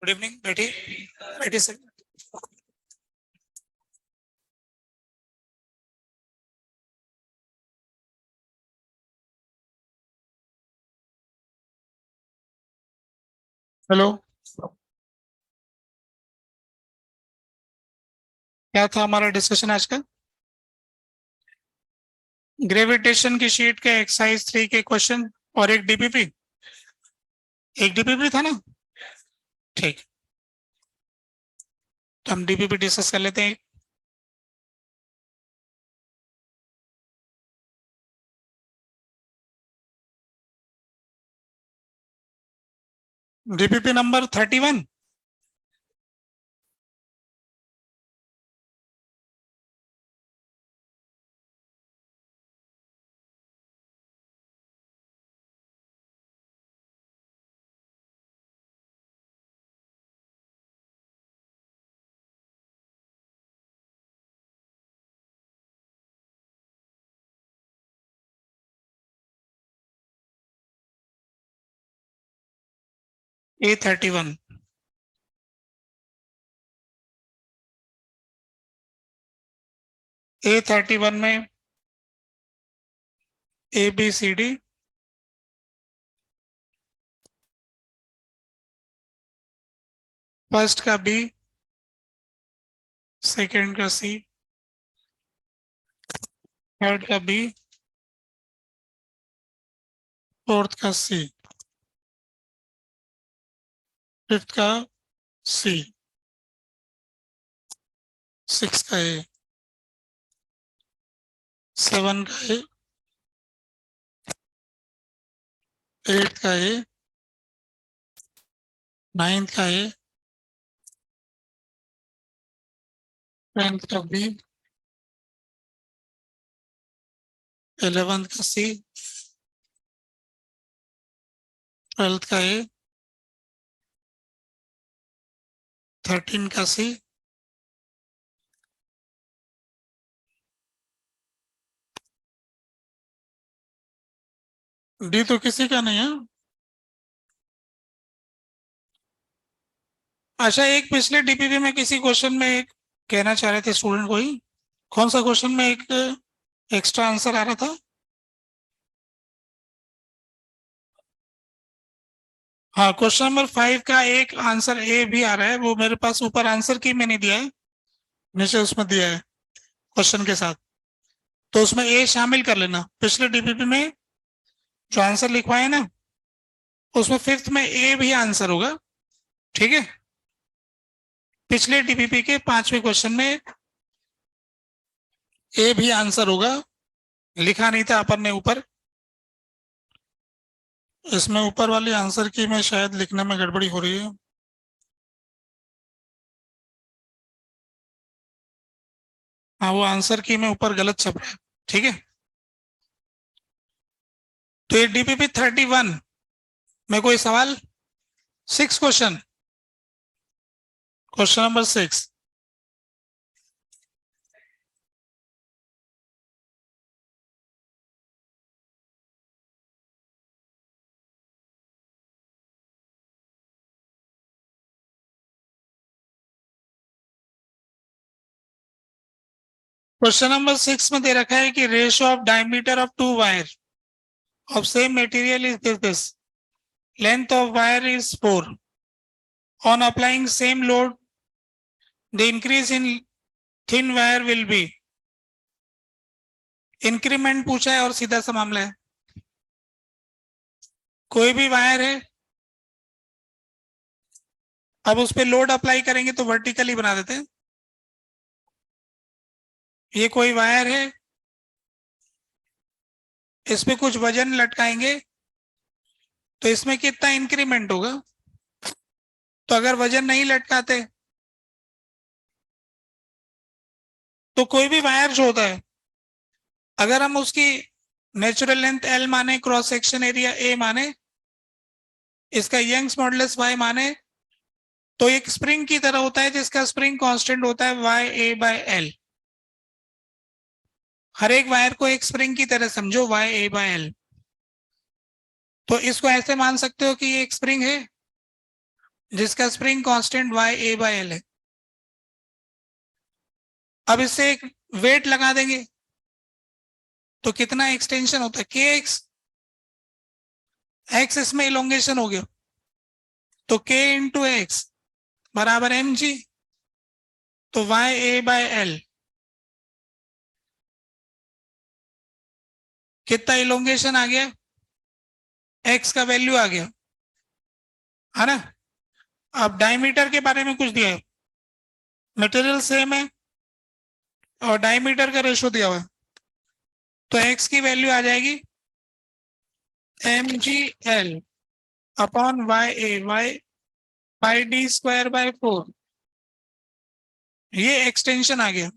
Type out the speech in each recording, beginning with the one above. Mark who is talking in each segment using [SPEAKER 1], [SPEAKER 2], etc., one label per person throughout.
[SPEAKER 1] Good evening. बैठी बैठी sir. Hello, क्या था हमारा डिस्कशन आज का? ग्रेविटेशन की शीट के एक्सरसाइज 3 के क्वेश्चन और एक डीपीपी। एक डीपीपी था ना? ठीक, तो हम डीपीपी डिस्कस कर लेते हैं। DPP number 31। A31। A31 में ABCD, फर्स्ट का B, सेकंड का C, थर्ड का B, फोर्थ का C, फिफ्थ का C, सिक्स का A, सेवन का A, एट का A, नाइन्थ का A, टेंथ का B, 11th का C, 12th का A, 13 का C, डी तो किसी का नहीं है। अच्छा, एक पिछले डीपीपी में किसी क्वेश्चन में एक कहना चाह रहे थे स्टूडेंट को ही, कौन सा क्वेश्चन में एक एक्स्ट्रा आंसर आ रहा था? हाँ, क्वेश्चन नंबर 5 का एक आंसर ए भी आ रहा है, वो मेरे पास ऊपर आंसर की में नहीं दिया है, नीचे उसमें दिया है क्वेश्चन के साथ, तो उसमें ए शामिल कर लेना। पिछले डीपीपी में जो आंसर लिखवाए ना, उसमें फिफ्थ में ए भी आंसर होगा, ठीक है? पिछले डीपीपी के 5वें क्वेश्चन में ए भी आंसर होगा, लिखा नहीं था अपन ने ऊपर, इसमें ऊपर वाली आंसर की में शायद लिखने में गड़बड़ी हो रही है। हाँ, वो आंसर की में ऊपर गलत छप रहा है, ठीक है? तो ये डीपीपी 31 में कोई सवाल? 6 question, question number 6। Question number 6 में दे रखा है कि ratio of diameter of two wire of same material is this. Length of wire is 4. On applying same load, the increase in thin wire will be. Increment पूछा है और सीधा सा मामला है। कोई भी वायर है, अब उस पर लोड अप्लाई करेंगे तो वर्टिकली बना देते हैं। ये कोई वायर है, इस पे कुछ वजन लटकाएंगे तो इसमें कितना इंक्रीमेंट होगा? तो अगर वजन नहीं लटकाते तो कोई भी वायर जो होता है, अगर हम उसकी नेचुरल लेंथ एल माने, क्रॉस सेक्शन एरिया ए माने, इसका यंग्स मॉडुलस वाई माने, तो एक स्प्रिंग की तरह होता है जिसका स्प्रिंग कांस्टेंट होता है वाई ए बाय एल। हर एक वायर को एक स्प्रिंग की तरह समझो, वाई ए बाय एल। तो इसको ऐसे मान सकते हो कि ये एक स्प्रिंग है, जिसका spring constant y a by L है। अब इससे एक वेट लगा देंगे तो कितना एक्सटेंशन होता है, के एक्स, एक्स इसमें इलोंगेशन हो गया तो k इंटू एक्स बराबर एम जी, तो वाई ए बाय एल कितना इलोंगेशन आ गया, एक्स का वैल्यू आ गया, है ना। अब डायमीटर के बारे में कुछ दिया है, मटेरियल सेम है और डायमीटर का रेशो दिया हुआ है, तो एक्स की वैल्यू आ जाएगी M G L upon Y A, Y by D square by 4, ये एक्सटेंशन आ गया।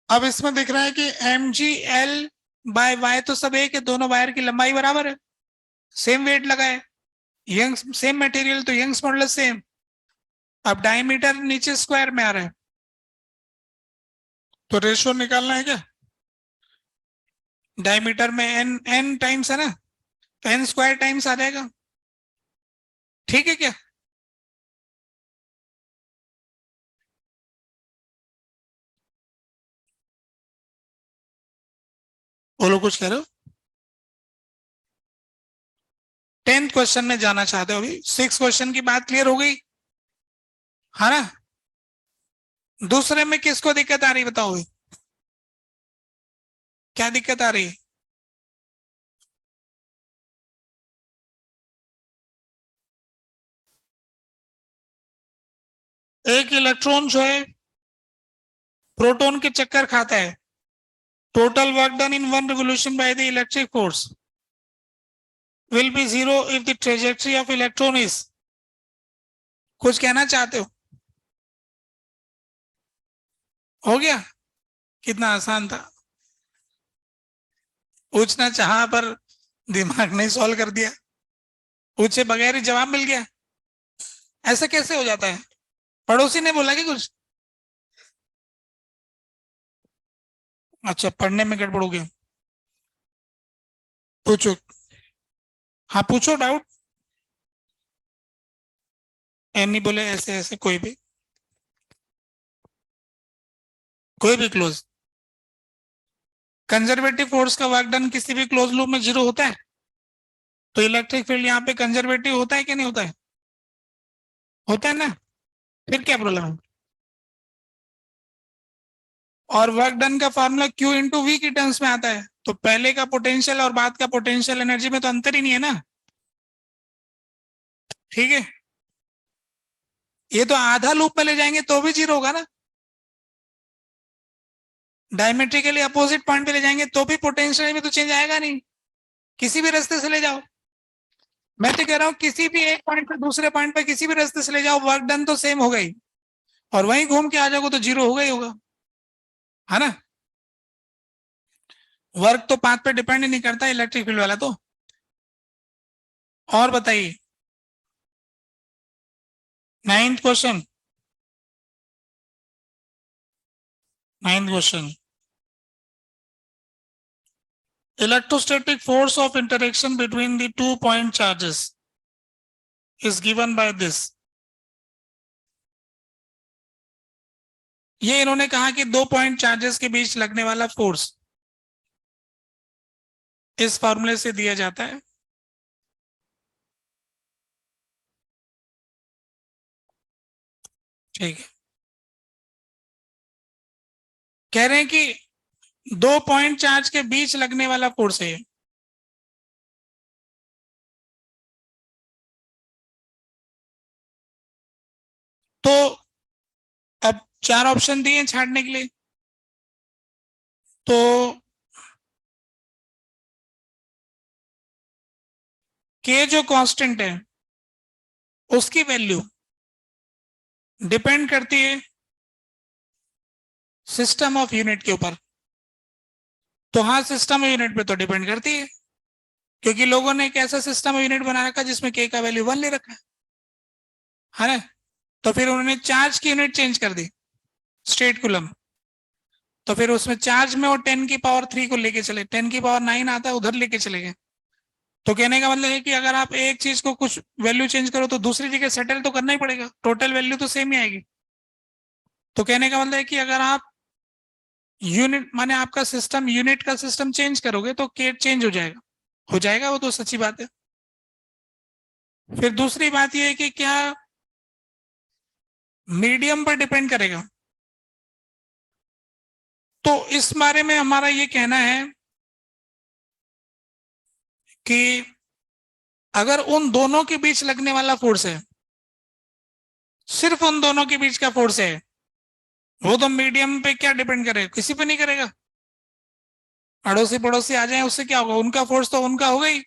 [SPEAKER 1] अब इसमें दिख रहा है कि M G L by Y तो सब एक है, दोनों वायर की लंबाई बराबर है, सेम वेट लगा है, यंग्स सेम मटेरियल तो यंग्स मॉडुलस सेम। अब डायमीटर नीचे स्क्वायर में आ रहा है तो रेशो निकालना है क्या, डायमीटर में एन एन टाइम्स है ना, तो एन स्क्वायर टाइम्स आ जाएगा, ठीक है क्या। बोलो कुछ कह रहे हो। 10th क्वेश्चन में जाना चाहते हो, अभी 6 क्वेश्चन की बात क्लियर हो गई, है ना। दूसरे में किसको दिक्कत आ रही बताओ, क्या दिक्कत आ रही है। एक इलेक्ट्रॉन जो है प्रोटॉन के चक्कर खाता है, total work done in one revolution by the electric force will be zero if the trajectory of electron is, कुछ कहना चाहते हो गया, कितना आसान था, पूछना चाहा पर दिमाग नहीं सॉल्व कर दिया, पूछे बगैर ही जवाब मिल गया, ऐसा कैसे हो जाता है। पड़ोसी ने बोला कि कुछ, अच्छा पढ़ने में गड़बड़ हो गया, पूछो, हाँ पूछो डाउट, एनी बोले ऐसे ऐसे कोई भी क्लोज, कंजर्वेटिव फोर्स का वर्क डन किसी भी क्लोज लूप में जीरो होता है, तो इलेक्ट्रिक फील्ड यहाँ पे कंजर्वेटिव होता है कि नहीं होता है, होता है ना, फिर क्या प्रॉब्लम है। और वर्क डन का फॉर्मूला Q इंटू वी की टर्म्स में आता है, तो पहले का पोटेंशियल और बाद का पोटेंशियल एनर्जी में तो अंतर ही नहीं है ना, ठीक है। ये तो आधा लूप में ले जाएंगे तो भी जीरो होगा ना, डायमेट्रिकली अपोजिट पॉइंट पे ले जाएंगे तो भी पोटेंशियल में तो चेंज आएगा नहीं, किसी भी रास्ते से ले जाओ, मैं तो कह रहा हूँ किसी भी एक पॉइंट पे दूसरे पॉइंट पे किसी भी रास्ते से ले जाओ, वर्क डन तो सेम हो गई, और वहीं घूम के आ जाओगे तो जीरो होगा ही होगा, है ना। वर्क तो पाथ पे डिपेंड ही नहीं करता इलेक्ट्रिक फील्ड वाला तो। और बताइए 9th question, 9th question, electrostatic force of interaction between the 2 point charges is given by this, ये इन्होंने कहा कि 2 पॉइंट चार्जेस के बीच लगने वाला फोर्स इस फॉर्मूले से दिया जाता है, ठीक है। कह रहे हैं कि 2 पॉइंट चार्ज के बीच लगने वाला फोर्स है, तो अब 4 ऑप्शन दिए छाड़ने के लिए, तो के जो कांस्टेंट है उसकी वैल्यू डिपेंड करती है सिस्टम ऑफ यूनिट के ऊपर, तो हाँ सिस्टम यूनिट पे तो डिपेंड करती है, क्योंकि लोगों ने एक ऐसा सिस्टम यूनिट बना रखा जिसमें के का वैल्यू 1 ले रखा है ना, तो फिर उन्होंने चार्ज की यूनिट चेंज कर दी, स्ट्रेट कूलम, तो फिर उसमें चार्ज में वो 10 की पावर 3 को लेके चले, 10 की पावर 9 आता है उधर लेके चले गए, तो कहने का मतलब है कि अगर आप एक चीज को कुछ वैल्यू चेंज करो तो दूसरी जगह सेटल तो करना ही पड़ेगा, टोटल वैल्यू तो सेम ही आएगी। तो कहने का मतलब है कि अगर आप यूनिट माने आपका सिस्टम यूनिट का सिस्टम चेंज करोगे तो के चेंज हो जाएगा, वो तो सच्ची बात है। फिर दूसरी बात यह है कि क्या मीडियम पर डिपेंड करेगा। तो इस बारे में हमारा ये कहना है कि अगर उन दोनों के बीच लगने वाला फोर्स है, सिर्फ उन दोनों के बीच का फोर्स है, वो तो मीडियम पे क्या डिपेंड करेगा, किसी पे नहीं करेगा। अड़ोसी पड़ोसी आ जाए उससे क्या होगा, उनका फोर्स तो उनका होगा ही।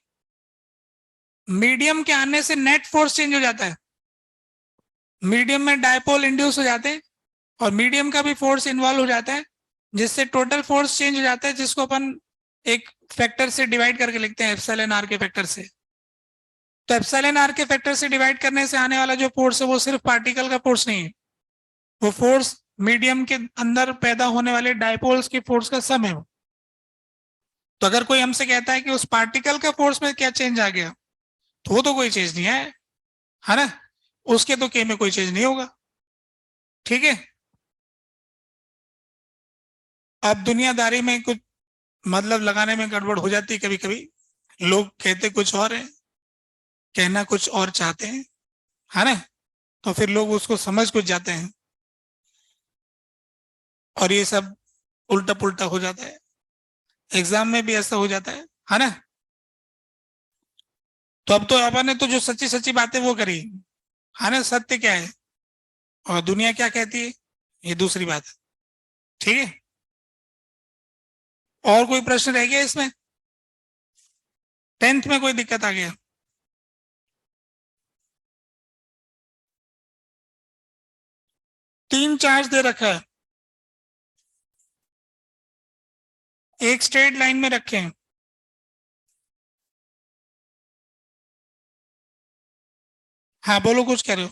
[SPEAKER 1] मीडियम के आने से नेट फोर्स चेंज हो जाता है, मीडियम में डायपोल इंड्यूस हो जाते हैं और मीडियम का भी फोर्स इन्वॉल्व हो जाता है, जिससे टोटल फोर्स चेंज हो जाता है, जिसको अपन एक फैक्टर से डिवाइड करके लिखते हैं, एप्सिलॉन आर के फैक्टर से। तो एप्सिलॉन आर के फैक्टर से डिवाइड करने से आने वाला जो फोर्स है वो सिर्फ पार्टिकल का फोर्स नहीं है, वो फोर्स मीडियम के अंदर पैदा होने वाले डायपोल्स के फोर्स का सम है। तो अगर कोई हमसे कहता है कि उस पार्टिकल का फोर्स में क्या चेंज आ गया, तो वो तो कोई चेंज नहीं है ना, उसके तो के में कोई चेंज नहीं होगा। ठीक है। अब दुनियादारी में कुछ मतलब लगाने में गड़बड़ हो जाती है कभी कभी, लोग कहते कुछ और है, कहना कुछ और चाहते हैं, है ना, तो फिर लोग उसको समझ कुछ जाते हैं और ये सब उल्टा पुल्टा हो जाता है, एग्जाम में भी ऐसा हो जाता है ना। तो अब तो अपन ने तो जो सच्ची सच्ची बातें वो करी, है ना, सत्य क्या है और दुनिया क्या कहती है, ये दूसरी बात है। ठीक है। और कोई प्रश्न रह गया इसमें, 10th में कोई दिक्कत आ गया? तीन चार्ज दे रखा है, एक स्ट्रेट लाइन में रखे हैं। हाँ बोलो, कुछ कह रहे हो?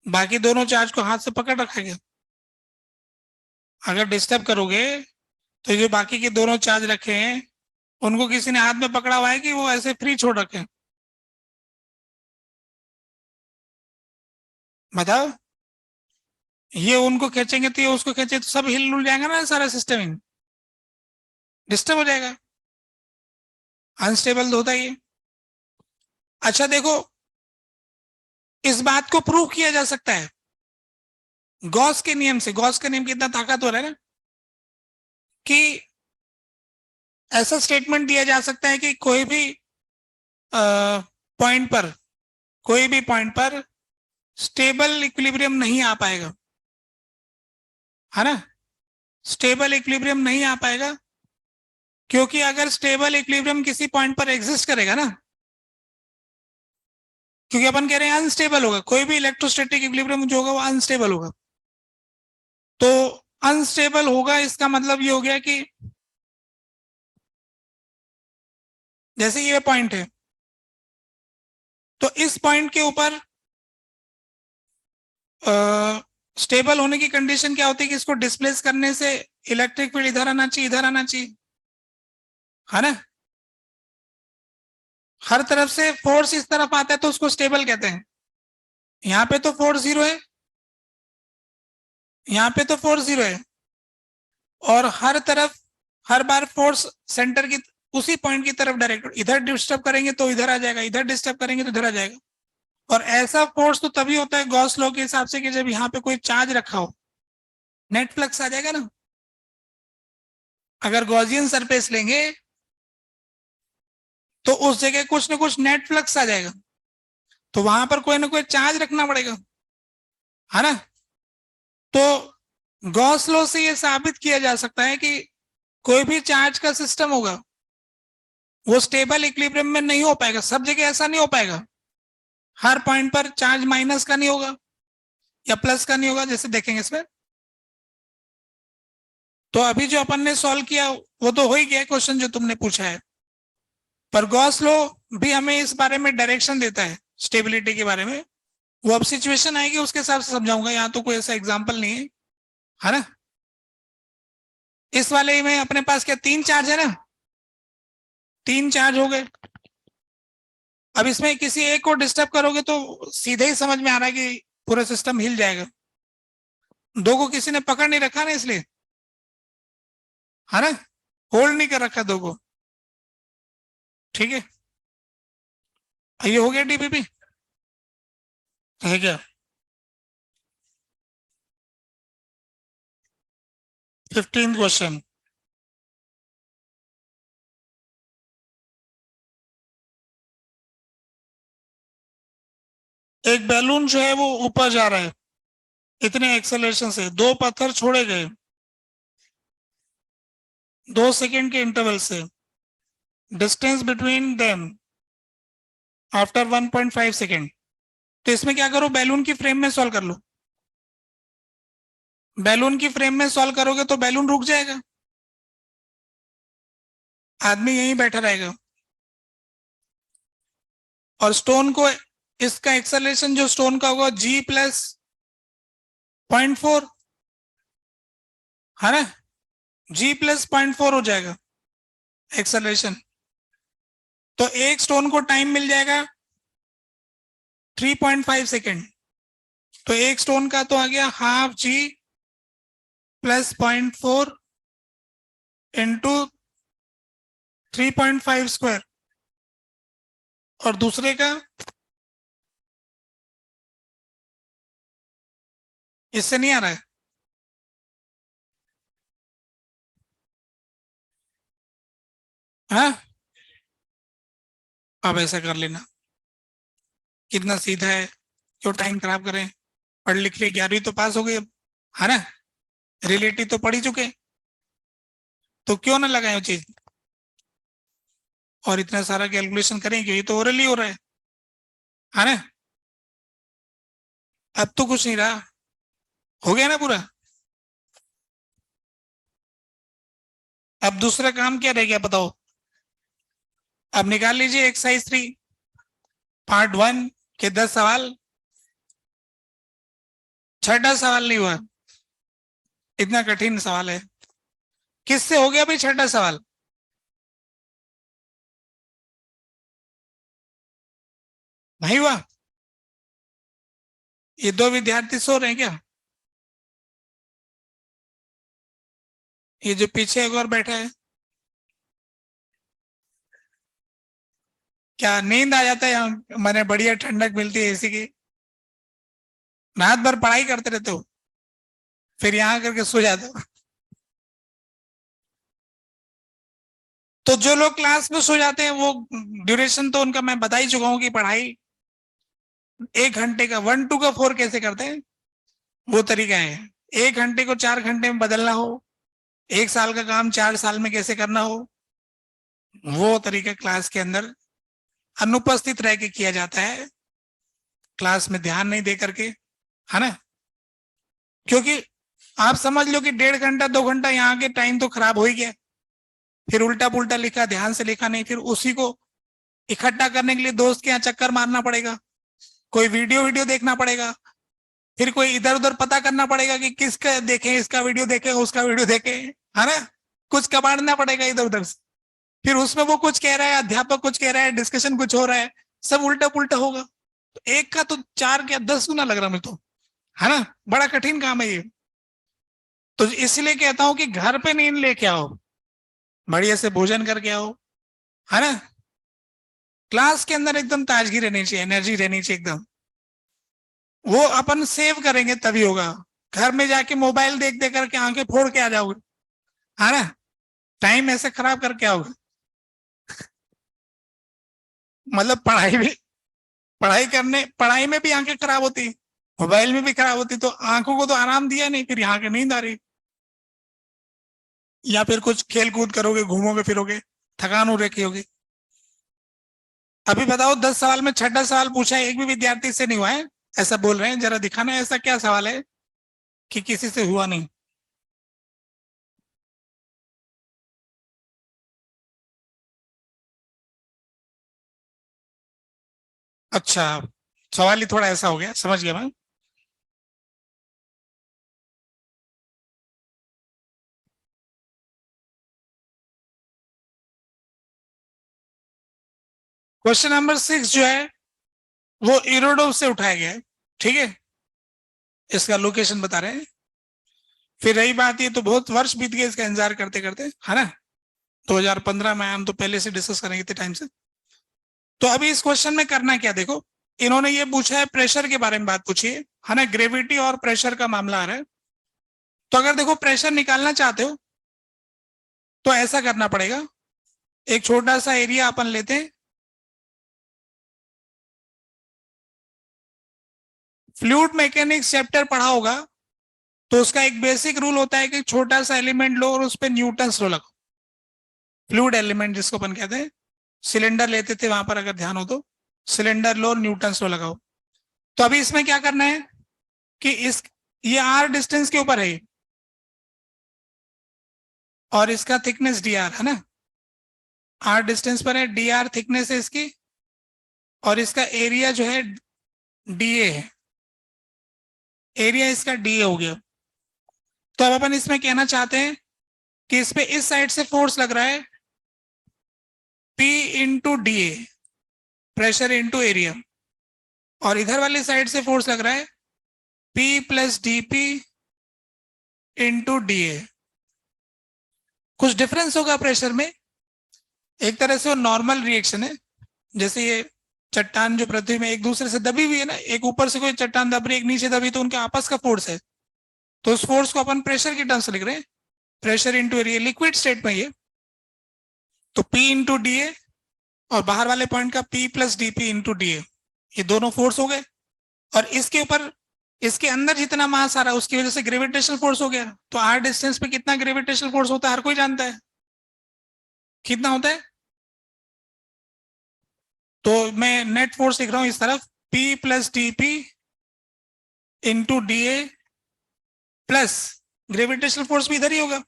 [SPEAKER 1] बाकी दोनों चार्ज को हाथ से पकड़ रखा गया। अगर डिस्टर्ब करोगे तो जो बाकी के दोनों चार्ज रखे हैं उनको किसी ने हाथ में पकड़ा हुआ है कि वो ऐसे फ्री छोड़ रखे हैं? बताओ। ये उनको खींचेंगे तो ये उसको खींचे तो सब हिल डुल जाएगा ना, सारा सिस्टम डिस्टर्ब हो जाएगा, अनस्टेबल तो होता ही है। अच्छा देखो, इस बात को प्रूव किया जा सकता है गॉस के नियम से। गॉस का नियम कितना ताकतवर है ना, कि ऐसा स्टेटमेंट दिया जा सकता है कि कोई भी पॉइंट पर, कोई भी पॉइंट पर स्टेबल इक्विलिब्रियम नहीं आ पाएगा, है ना, स्टेबल इक्विलिब्रियम नहीं आ पाएगा, क्योंकि अगर स्टेबल इक्विलिब्रियम किसी पॉइंट पर एग्जिस्ट करेगा ना, क्योंकि अपन कह रहे हैं अनस्टेबल होगा, कोई भी इलेक्ट्रोस्टैटिक इक्विलिब्रियम जो होगा वो अनस्टेबल होगा। तो अनस्टेबल होगा इसका मतलब ये हो गया कि जैसे ये पॉइंट है, तो इस पॉइंट के ऊपर स्टेबल होने की कंडीशन क्या होती है कि इसको डिस्प्लेस करने से इलेक्ट्रिक फील्ड इधर आना चाहिए, इधर आना चाहिए, है ना। हर तरफ से फोर्स इस तरफ आता है तो उसको स्टेबल कहते हैं। यहाँ पे तो फोर्स जीरो है, यहाँ पे तो फोर्स जीरो है, और हर तरफ हर बार फोर्स सेंटर की उसी पॉइंट की तरफ डायरेक्ट, इधर डिस्टर्ब करेंगे तो इधर आ जाएगा, इधर डिस्टर्ब करेंगे तो इधर आ जाएगा। और ऐसा फोर्स तो तभी होता है गॉस लॉ के हिसाब से कि जब यहाँ पे कोई चार्ज रखा हो, नेट फ्लक्स आ जाएगा ना। अगर गॉसियन सरफेस लेंगे तो उस जगह कुछ ना कुछ नेट फ्लक्स आ जाएगा, तो वहां पर कोई ना कोई चार्ज रखना पड़ेगा, है ना। तो गॉस लॉ से यह साबित किया जा सकता है कि कोई भी चार्ज का सिस्टम होगा वो स्टेबल इक्विलिब्रियम में नहीं हो पाएगा, सब जगह ऐसा नहीं हो पाएगा, हर पॉइंट पर चार्ज माइनस का नहीं होगा या प्लस का नहीं होगा, जैसे देखेंगे इसमें। तो अभी जो अपन ने सॉल्व किया वो तो हो ही गया क्वेश्चन जो तुमने पूछा है, पर गॉस लॉ भी हमें इस बारे में डायरेक्शन देता है स्टेबिलिटी के बारे में। वो अब सिचुएशन आएगी उसके हिसाब से समझाऊंगा, यहाँ तो कोई ऐसा एग्जाम्पल नहीं है ना। इस वाले में अपने पास क्या 3 चार्ज है ना, 3 चार्ज हो गए। अब इसमें किसी एक को डिस्टर्ब करोगे तो सीधे ही समझ में आ रहा है कि पूरा सिस्टम हिल जाएगा। दो को किसी ने पकड़ नहीं रखा ना, इसलिए, है ना, होल्ड नहीं कर रखा दो को। ठीक है, ये हो गया डीपीपी है क्या? 15th question. एक बैलून जो है वो ऊपर जा रहा है इतने एक्सेलरेशन से, दो पत्थर छोड़े गए 2 सेकेंड के इंटरवल से, distance between them after 1.5 second. तो इसमें क्या करो, बैलून की फ्रेम में सॉल्व कर लो। बैलून की फ्रेम में सॉल्व करोगे तो बैलून रुक जाएगा, आदमी यहीं बैठा रहेगा, और स्टोन को, इसका एक्सेलरेशन जो स्टोन का होगा G+0.4, है ना, G+0.4 हो जाएगा एक्सेलरेशन। तो एक स्टोन को टाइम मिल जाएगा 3.5 सेकेंड। तो एक स्टोन का तो आ गया ½ G+0.4 इंटू 3.5 स्क्वायर, और दूसरे का इससे नहीं आ रहा है। हाँ, अब ऐसा कर लेना, कितना सीधा है, क्यों टाइम खराब करें, पढ़ लिख ले, 11वीं तो पास हो गई अब, है ना, रिलेटिव तो पढ़ ही चुके, तो क्यों ना लगाए वो चीज, और इतना सारा कैलकुलेशन करें क्यों, ये तो ओरली हो रहा है ना। अब तो कुछ नहीं रहा, हो गया ना पूरा। अब दूसरा काम क्या रह गया बताओ। अब निकाल लीजिए एक्सरसाइज 3 पार्ट 1 के 10 सवाल। छठा सवाल नहीं हुआ, इतना कठिन सवाल है। किससे हो गया भाई छठा सवाल? नहीं हुआ? ये दो विद्यार्थी सो रहे हैं क्या? ये जो पीछे एक और बैठा है, क्या नींद आ जाता है यहाँ, मैंने बढ़िया ठंडक मिलती है एसी की, रात भर पढ़ाई करते रहते हो, फिर यहाँ करके सो जाते हो। तो जो लोग क्लास में सो जाते हैं वो, ड्यूरेशन तो उनका मैं बता ही चुका हूँ कि पढ़ाई 1 घंटे का 1 to 4 कैसे करते हैं, वो तरीका है। 1 घंटे को 4 घंटे में बदलना हो, 1 साल का काम 4 साल में कैसे करना हो, वो तरीका क्लास के अंदर अनुपस्थित रह के किया जाता है, क्लास में ध्यान नहीं दे करके, है ना। क्योंकि आप समझ लो कि 1.5 घंटा 2 घंटा यहाँ के टाइम तो खराब हो ही गया, फिर उल्टा पुल्टा लिखा, ध्यान से लिखा नहीं, फिर उसी को इकट्ठा करने के लिए दोस्त के यहाँ चक्कर मारना पड़ेगा, कोई वीडियो वीडियो देखना पड़ेगा, फिर कोई इधर उधर पता करना पड़ेगा कि किसका देखें, इसका वीडियो देखें उसका वीडियो देखें, है ना, कुछ कबाड़ना पड़ेगा इधर उधर से, फिर उसमें वो कुछ कह रहा है, अध्यापक कुछ कह रहा है, डिस्कशन कुछ हो रहा है, सब उल्टा पुल्टा होगा, तो एक का तो 4 या 10 गुना लग रहा मुझे तो, है ना, बड़ा कठिन काम है ये। तो इसलिए कहता हूं कि घर पे नींद लेके आओ, बढ़िया से भोजन करके आओ, है ना, क्लास के अंदर एकदम ताजगी रहनी चाहिए, एनर्जी रहनी चाहिए एकदम, वो अपन सेव करेंगे तभी होगा। घर में जाके मोबाइल देख देख करके आंखें फोड़ के आ जाओगे, है ना, टाइम ऐसे खराब करके आओगे, मतलब पढ़ाई में भी आंखें खराब होती, मोबाइल में भी खराब होती, तो आंखों को तो आराम दिया नहीं, फिर यहाँ के नींद आ रही, या फिर कुछ खेल कूद करोगे, घूमोगे फिरोगे, थकान हो रखी होगी। अभी बताओ 10 सवाल में छठा सवाल पूछा है, एक भी विद्यार्थी से नहीं हुआ है, ऐसा बोल रहे हैं, जरा दिखाना ऐसा क्या सवाल है कि किसी से हुआ नहीं। अच्छा, सवाल ही थोड़ा ऐसा हो गया, समझ गया मैं। क्वेश्चन नंबर 6 जो है वो इरोडोव से उठाया गया है, ठीक है, इसका लोकेशन बता रहे हैं। फिर रही बात, ये तो बहुत वर्ष बीत गए इसका इंतजार करते करते, है ना, 2015 में, हम तो पहले से डिस्कस करेंगे इतने टाइम से। तो अभी इस क्वेश्चन में करना क्या, देखो इन्होंने ये पूछा है, प्रेशर के बारे में बात पूछी है ना, ग्रेविटी और प्रेशर का मामला आ रहा है। तो अगर देखो प्रेशर निकालना चाहते हो तो ऐसा करना पड़ेगा, एक छोटा सा एरिया अपन लेते हैं, फ्लूइड मैकेनिक्स चैप्टर पढ़ा होगा, तो उसका एक बेसिक रूल होता है कि छोटा सा एलिमेंट लो और उस पर न्यूटन्स लो लगाओ। फ्लूइड एलिमेंट जिसको अपन कहते हैं, सिलेंडर लेते थे वहां पर, अगर ध्यान हो तो, सिलेंडर लो और न्यूटन्स लो लगाओ। तो अभी इसमें क्या करना है कि इस, ये आर डिस्टेंस के ऊपर है और इसका थिकनेस डी आर है ना, आर डिस्टेंस पर है, डी आर थिकनेस है इसकी, और इसका एरिया जो है डी ए है, एरिया इसका डी ए हो गया। तो अब अपन इसमें कहना चाहते हैं कि इस पे इस साइड से फोर्स लग रहा है P इंटू डी ए, प्रेशर इंटू एरिया, और इधर वाली साइड से फोर्स लग रहा है P plus D P into D ए। कुछ डिफरेंस होगा प्रेशर में, एक तरह से वो नॉर्मल रिएक्शन है, जैसे ये चट्टान जो पृथ्वी में एक दूसरे से दबी हुई है ना, एक ऊपर से कोई चट्टान दब रही, एक नीचे दबी, तो उनके आपस का फोर्स है, तो उस फोर्स को अपन प्रेशर की टर्म्स लिख रहे हैं, pressure into area, liquid state में ये, तो P इंटू डी ए, और बाहर वाले पॉइंट का P plus D P into D ए, ये दोनों फोर्स हो गए। और इसके ऊपर, इसके अंदर जितना मास आ रहा है उसकी वजह से ग्रेविटेशनल फोर्स हो गया। तो आर डिस्टेंस पे कितना ग्रेविटेशनल फोर्स होता है हर कोई जानता है, कितना होता है। तो मैं नेट फोर्स लिख रहा हूं इस तरफ, P plus D P into D ए प्लस ग्रेविटेशनल फोर्स भी इधर ही होगा,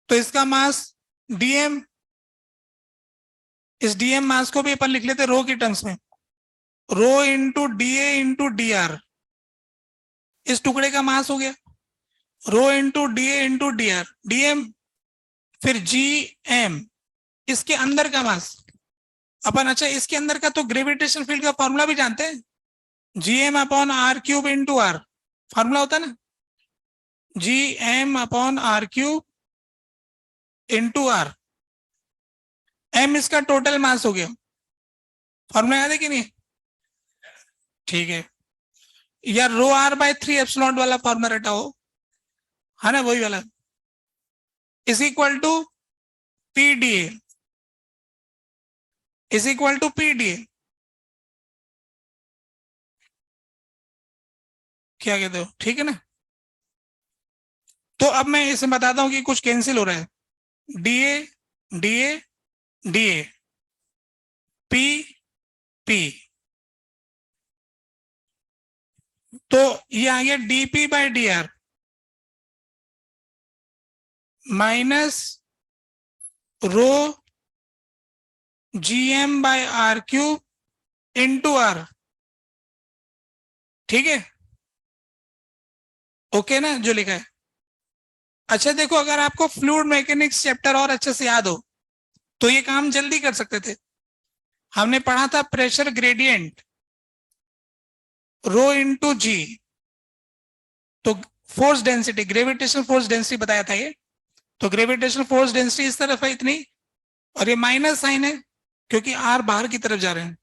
[SPEAKER 1] तो इसका मास डीएम, इस डीएम मास को भी अपन लिख लेते रो की टर्म्स में, rho into D A into D R, इस टुकड़े का मास हो गया, rho into D A into D R, DM, फिर जी एम, इसके अंदर का मास अपन, अच्छा इसके अंदर का तो ग्रेविटेशन फील्ड का फॉर्मूला भी जानते हैं, G M upon R cube into R, formula होता है ना, G M upon R cube into R, M इसका टोटल मास हो गया, फॉर्मूला याद है कि नहीं, ठीक है, या रो आर बाय 3 एप्सिलॉन वाला फॉर्मूला रटाओ, है ना, वही वाला, is equal to P D A, is equal to P D A, क्या कहते हो, ठीक है ना। तो अब मैं इसे बताता हूं कि कुछ कैंसिल हो रहा है, D A D A D A, P P, तो ये आ गया DP by D R minus rho G M by R cube into R, ठीक है, ओके ना जो लिखा है। अच्छा देखो, अगर आपको फ्लूइड मैकेनिक्स चैप्टर और अच्छे से याद हो तो ये काम जल्दी कर सकते थे। हमने पढ़ा था प्रेशर ग्रेडियंट रो इंटू जी, तो force density, gravitational force density बताया था ये, तो ग्रेविटेशनल फोर्स डेंसिटी इस तरफ है इतनी, और ये माइनस साइन है क्योंकि आर बाहर की तरफ जा रहे हैं,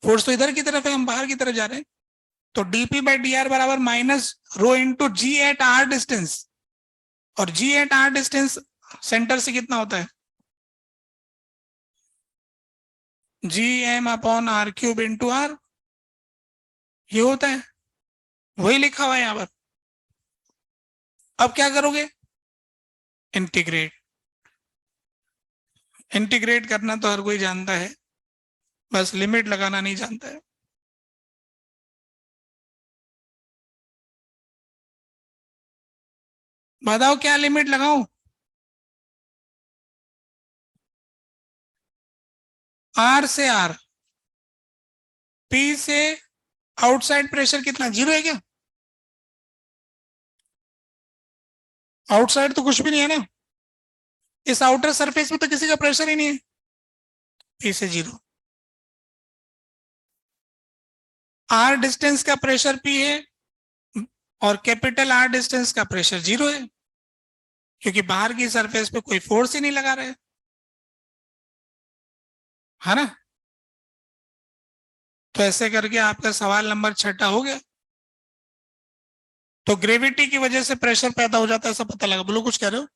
[SPEAKER 1] फोर्स तो इधर की तरफ है, हम बाहर की तरफ जा रहे हैं, तो डीपी बाई डी आर बराबर minus rho into G at R distance, और G at R distance centre से कितना होता है, G M upon R cube into R, ये होता है, वही लिखा हुआ है यहां पर। अब क्या करोगे, इंटीग्रेट, इंटीग्रेट करना तो हर कोई जानता है, बस लिमिट लगाना नहीं जानता है। बताओ क्या लिमिट लगाऊं, आर से आर, पी से आउटसाइड प्रेशर कितना, जीरो है क्या, आउटसाइड तो कुछ भी नहीं है ना, इस आउटर सरफेस में तो किसी का प्रेशर ही नहीं है, पी से जीरो, आर डिस्टेंस का प्रेशर पी है और कैपिटल आर डिस्टेंस का प्रेशर 0 है, क्योंकि बाहर की सरफेस पे कोई फोर्स ही नहीं लगा रहे, है ना। तो ऐसे करके आपका सवाल नंबर 6 हो गया। तो ग्रेविटी की वजह से प्रेशर पैदा हो जाता है, ऐसा पता लगा। बोलो, कुछ कह रहे हो?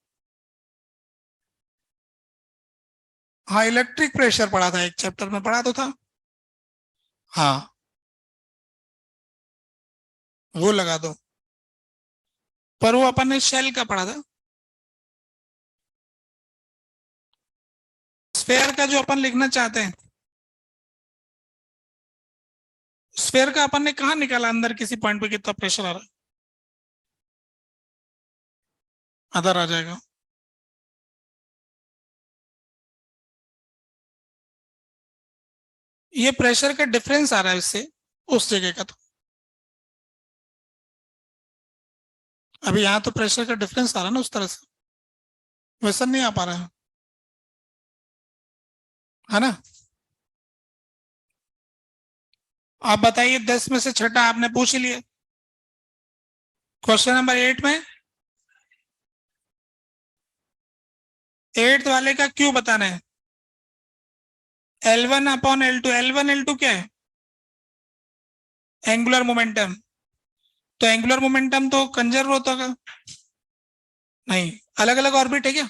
[SPEAKER 1] हाँ, इलेक्ट्रिक प्रेशर पढ़ा था, एक चैप्टर में पढ़ा तो था। हाँ, वो लगा दो। पर वो अपन ने शेल का पढ़ा था। स्फेयर का जो अपन लिखना चाहते हैं, स्फेयर का अपन ने कहा निकाला, अंदर किसी पॉइंट पे कितना प्रेशर आ रहा है? अदर आ जाएगा। ये प्रेशर का डिफरेंस आ रहा है इससे, उस जगह का। तो अभी यहाँ तो प्रेशर का डिफरेंस आ रहा है ना उस तरह से, वैसा नहीं आ पा रहा है ना। आप बताइए, 10 में से 6 आपने पूछ लिया। क्वेश्चन नंबर 8 में, 8th वाले का क्यों बताना है? L1 upon L2, L1 L2 क्या है? Angular momentum. तो एंगुलर मोमेंटम तो कंजर्व होता होगा? नहीं, अलग अलग ऑर्बिट है क्या?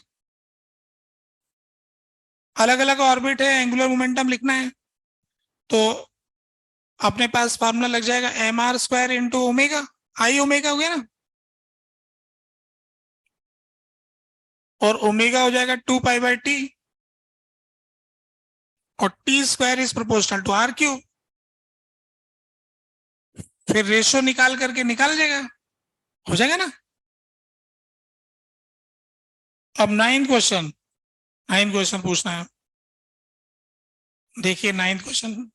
[SPEAKER 1] अलग अलग ऑर्बिट है, एंगुलर मोमेंटम लिखना है तो अपने पास फार्मूला लग जाएगा, mr² इंटू ओमेगा, आई ओमेगा हो गया ना, और ओमेगा हो जाएगा 2 पाई/t, और t² is proportional to r³। फिर रेशियो निकाल करके निकाल जाएगा, हो जाएगा ना। अब 9th क्वेश्चन पूछना है। देखिए 9th क्वेश्चन,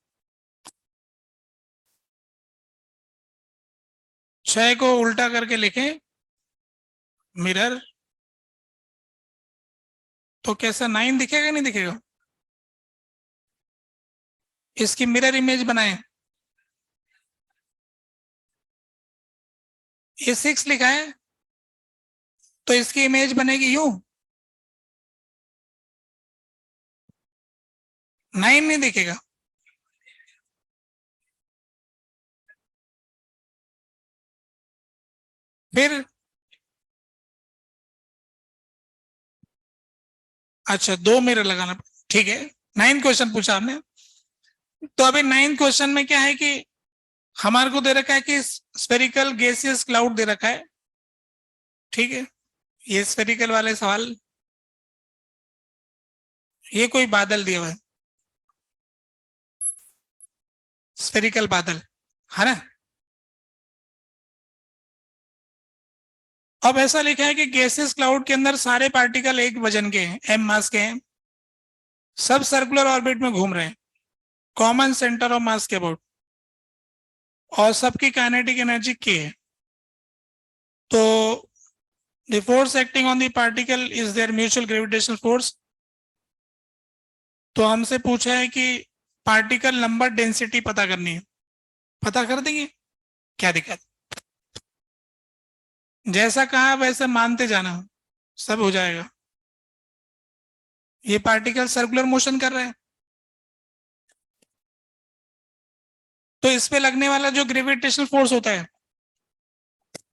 [SPEAKER 1] 6 को उल्टा करके लिखें, मिरर, तो कैसा 9 दिखेगा नहीं दिखेगा? इसकी मिरर इमेज बनाए। ये 6 लिखा है तो इसकी इमेज बनेगी यूं, 9 नहीं दिखेगा। फिर अच्छा, 2 मिरर लगाना, ठीक है। 9th क्वेश्चन पूछा आपने। तो अभी 9th क्वेश्चन में क्या है कि हमारे को दे रखा है कि स्फेरिकल गैसियस क्लाउड दे रखा है, ठीक है। ये स्फेरिकल वाले सवाल, ये कोई बादल दिया हुआ है, स्फेरिकल बादल, है ना। अब ऐसा लिखा है कि गैसियस क्लाउड के अंदर सारे पार्टिकल एक वजन के हैं, m मास के हैं, सब सर्कुलर ऑर्बिट में घूम रहे हैं, कॉमन सेंटर ऑफ मास के अबाउट, और सबकी काइनेटिक एनर्जी k है। तो the force acting on the particle is there mutual gravitational force. तो हमसे पूछा है कि पार्टिकल नंबर डेंसिटी पता करनी है, पता कर देंगे, क्या दिक्कत? जैसा कहा वैसे मानते जाना, सब हो जाएगा। ये पार्टिकल सर्कुलर मोशन कर रहा है, तो इस पे लगने वाला जो ग्रेविटेशनल फोर्स होता है,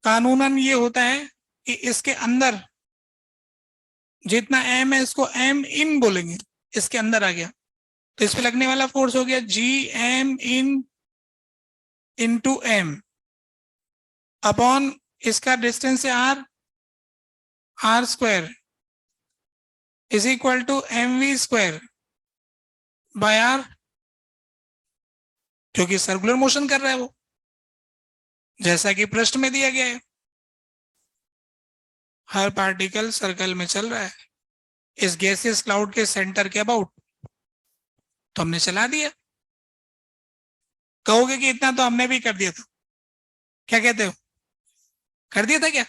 [SPEAKER 1] कानूनन ये होता है कि इसके अंदर जितना m है, इसको m इन बोलेंगे, इसके अंदर आ गया, तो इस पे लगने वाला फोर्स हो गया Gm in into m upon इसका डिस्टेंस है r² is equal to mv² by r, क्योंकि सर्कुलर मोशन कर रहा है वो, जैसा कि प्रश्न में दिया गया है। हर पार्टिकल सर्कल में चल रहा है इस गैसियस क्लाउड के सेंटर के अबाउट, तो हमने चला दिया। कहोगे कि इतना तो हमने भी कर दिया था, क्या कहते हो? कर दिया था क्या?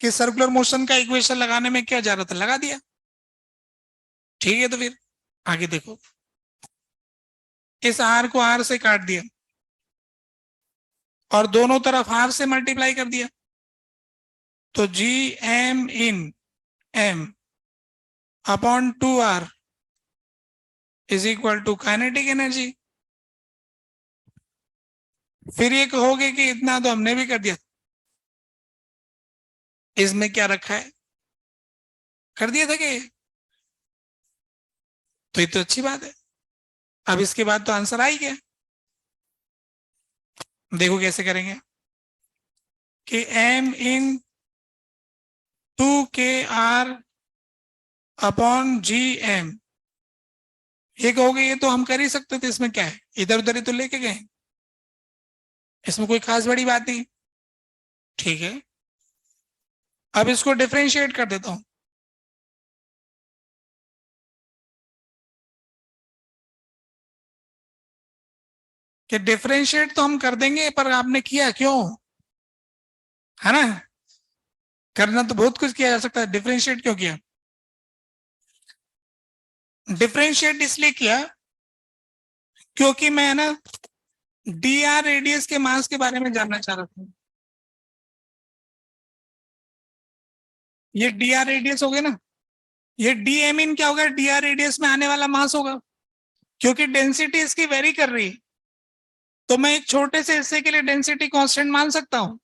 [SPEAKER 1] कि सर्कुलर मोशन का इक्वेशन लगाने में क्या जा रहा था, लगा दिया, ठीक है। तो फिर आगे देखो, इस आर को आर से काट दिया, और दोनों तरफ हाफ से मल्टीप्लाई कर दिया, तो G M in M upon 2R is equal to kinetic energy. फिर ये कहोगे कि इतना तो हमने भी कर दिया, इसमें क्या रखा है, कर दिया था कि, तो ये तो अच्छी बात है। अब इसके बाद तो आंसर आ ही गया। देखो कैसे करेंगे कि एम इन 2KR अपॉन जी एम, ये कहोगे ये तो हम कर ही सकते थे, इसमें क्या है, इधर उधर ही तो लेके गए, इसमें कोई खास बड़ी बात नहीं। ठीक है, अब इसको डिफरेंशिएट कर देता हूं। कि डिफरेंशिएट तो हम कर देंगे, पर आपने किया क्यों, है ना, करना तो बहुत कुछ किया जा सकता है, डिफरेंशिएट क्यों किया। डिफरेंशिएट इसलिए किया क्योंकि मैं ना डीआर रेडियस के मास के बारे में जानना चाह रहा था। ये डीआर रेडियस हो गया ना, ये डीएम इन क्या होगा, डीआर रेडियस में आने वाला मास होगा। क्योंकि डेंसिटी इसकी वेरी कर रही है, तो मैं एक छोटे से हिस्से के लिए डेंसिटी कांस्टेंट मान सकता हूं,